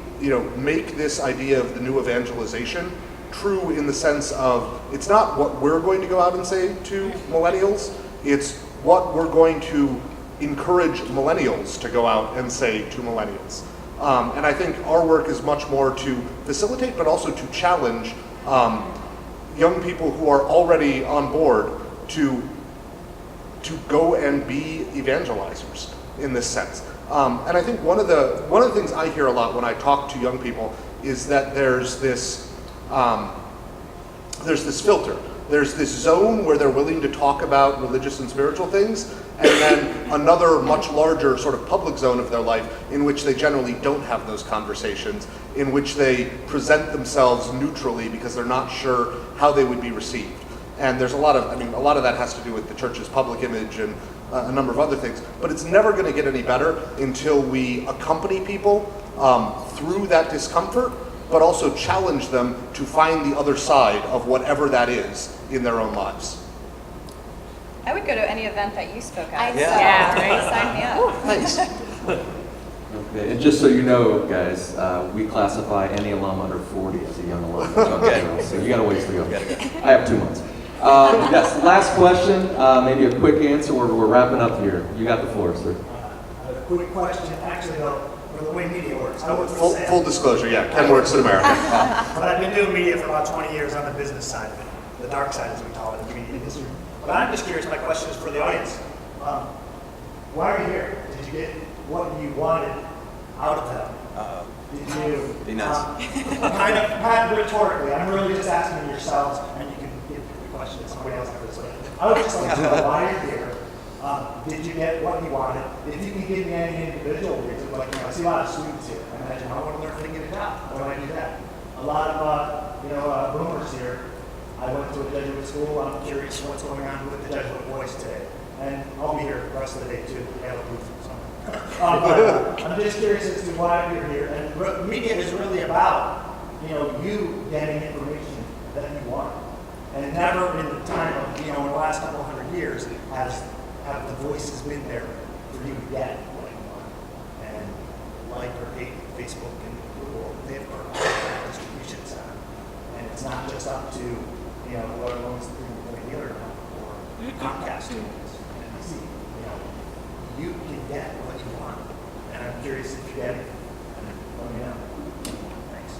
make this idea of the new evangelization true in the sense of it's not what we're going to go out and say to millennials, it's what we're going to encourage millennials to go out and say to millennials. And I think our work is much more to facilitate, but also to challenge young people who are already on board to go and be evangelizers in this sense. And I think one of the things I hear a lot when I talk to young people is that there's this filter. There's this zone where they're willing to talk about religious and spiritual things, and then another much larger sort of public zone of their life in which they generally don't have those conversations, in which they present themselves neutrally because they're not sure how they would be received. And there's a lot of that has to do with the church's public image and a number of other things, but it's never going to get any better until we accompany people through that discomfort, but also challenge them to find the other side of whatever that is in their own lives. I would go to any event that you spoke at. Yeah, right. Sign me up. Okay, and just so you know, guys, we classify any alum under 40 as a young alum. Okay. So you got a ways to go. I have 2 months. Yes, last question, maybe a quick answer. We're wrapping up here. You got the floor, sir. A quick question, actually, though, for the way media works. I work for Full disclosure, Ken works in America. But I've been doing media for about 20 years on the business side of it, the dark side, as we call it, in the media industry. But I'm just curious, my question is for the audience. Why are you here? Did you get what you wanted out of them? Did you? Be nice. Kind of rhetorically, I'm really just asking yourselves, and you can give the question to somebody else after this way. I would just like to know why you're here. Did you get what you wanted? If you can give me any individual reason, like, I see a lot of students here. I imagine I want to learn how to get a job. How do I do that? A lot of boomers here. I went to a Jesuit school. I'm curious what's going on with the Jesuit voice today. And I'll be here the rest of the day too. We have a booth or something. I'm just curious as to why you're here. And media is really about, you getting information that you want. And never in the time of, in the last couple hundred years have the voices been there for you to get what you want. And like or hate Facebook and Google, they've got distribution center. And it's not just up to, whoever owns the internet or Comcast doing this. NBC. You can get what you want. And I'm curious if you get it. Let me know. Thanks.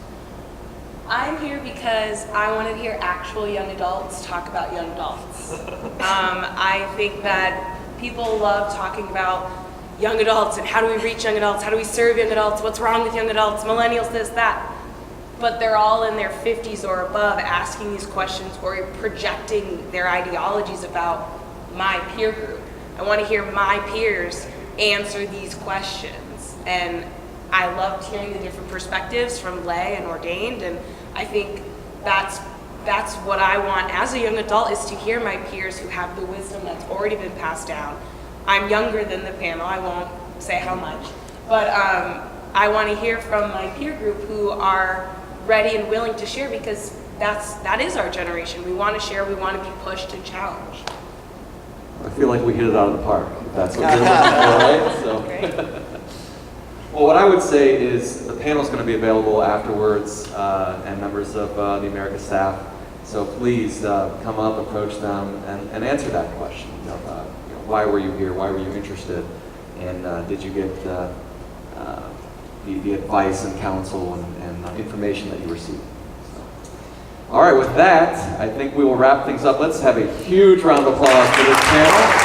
I'm here because I want to hear actual young adults talk about young adults. I think that people love talking about young adults and how do we reach young adults, how do we serve young adults, what's wrong with young adults, millennials, this, that. But they're all in their 50s or above asking these questions or projecting their ideologies about my peer group. I want to hear my peers answer these questions. And I loved hearing the different perspectives from lay and ordained, and I think that's what I want as a young adult, is to hear my peers who have the wisdom that's already been passed down. I'm younger than the panel, I won't say how much, but I want to hear from my peer group who are ready and willing to share, because that is our generation. We want to share, we want to be pushed and challenged. I feel like we hit it out of the park, if that's what you're looking for, right? So. Well, what I would say is the panel's going to be available afterwards, and members of the America staff. So please come up, approach them, and answer that question. Why were you here? Why were you interested? And did you get the advice and counsel and information that you received? So. All right, with that, I think we will wrap things up. Let's have a huge round of applause for this panel.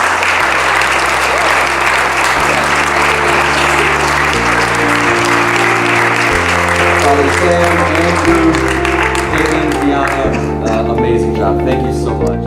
Father Sam, Andrew, Caitlin, Deanna, amazing job. Thank you so much.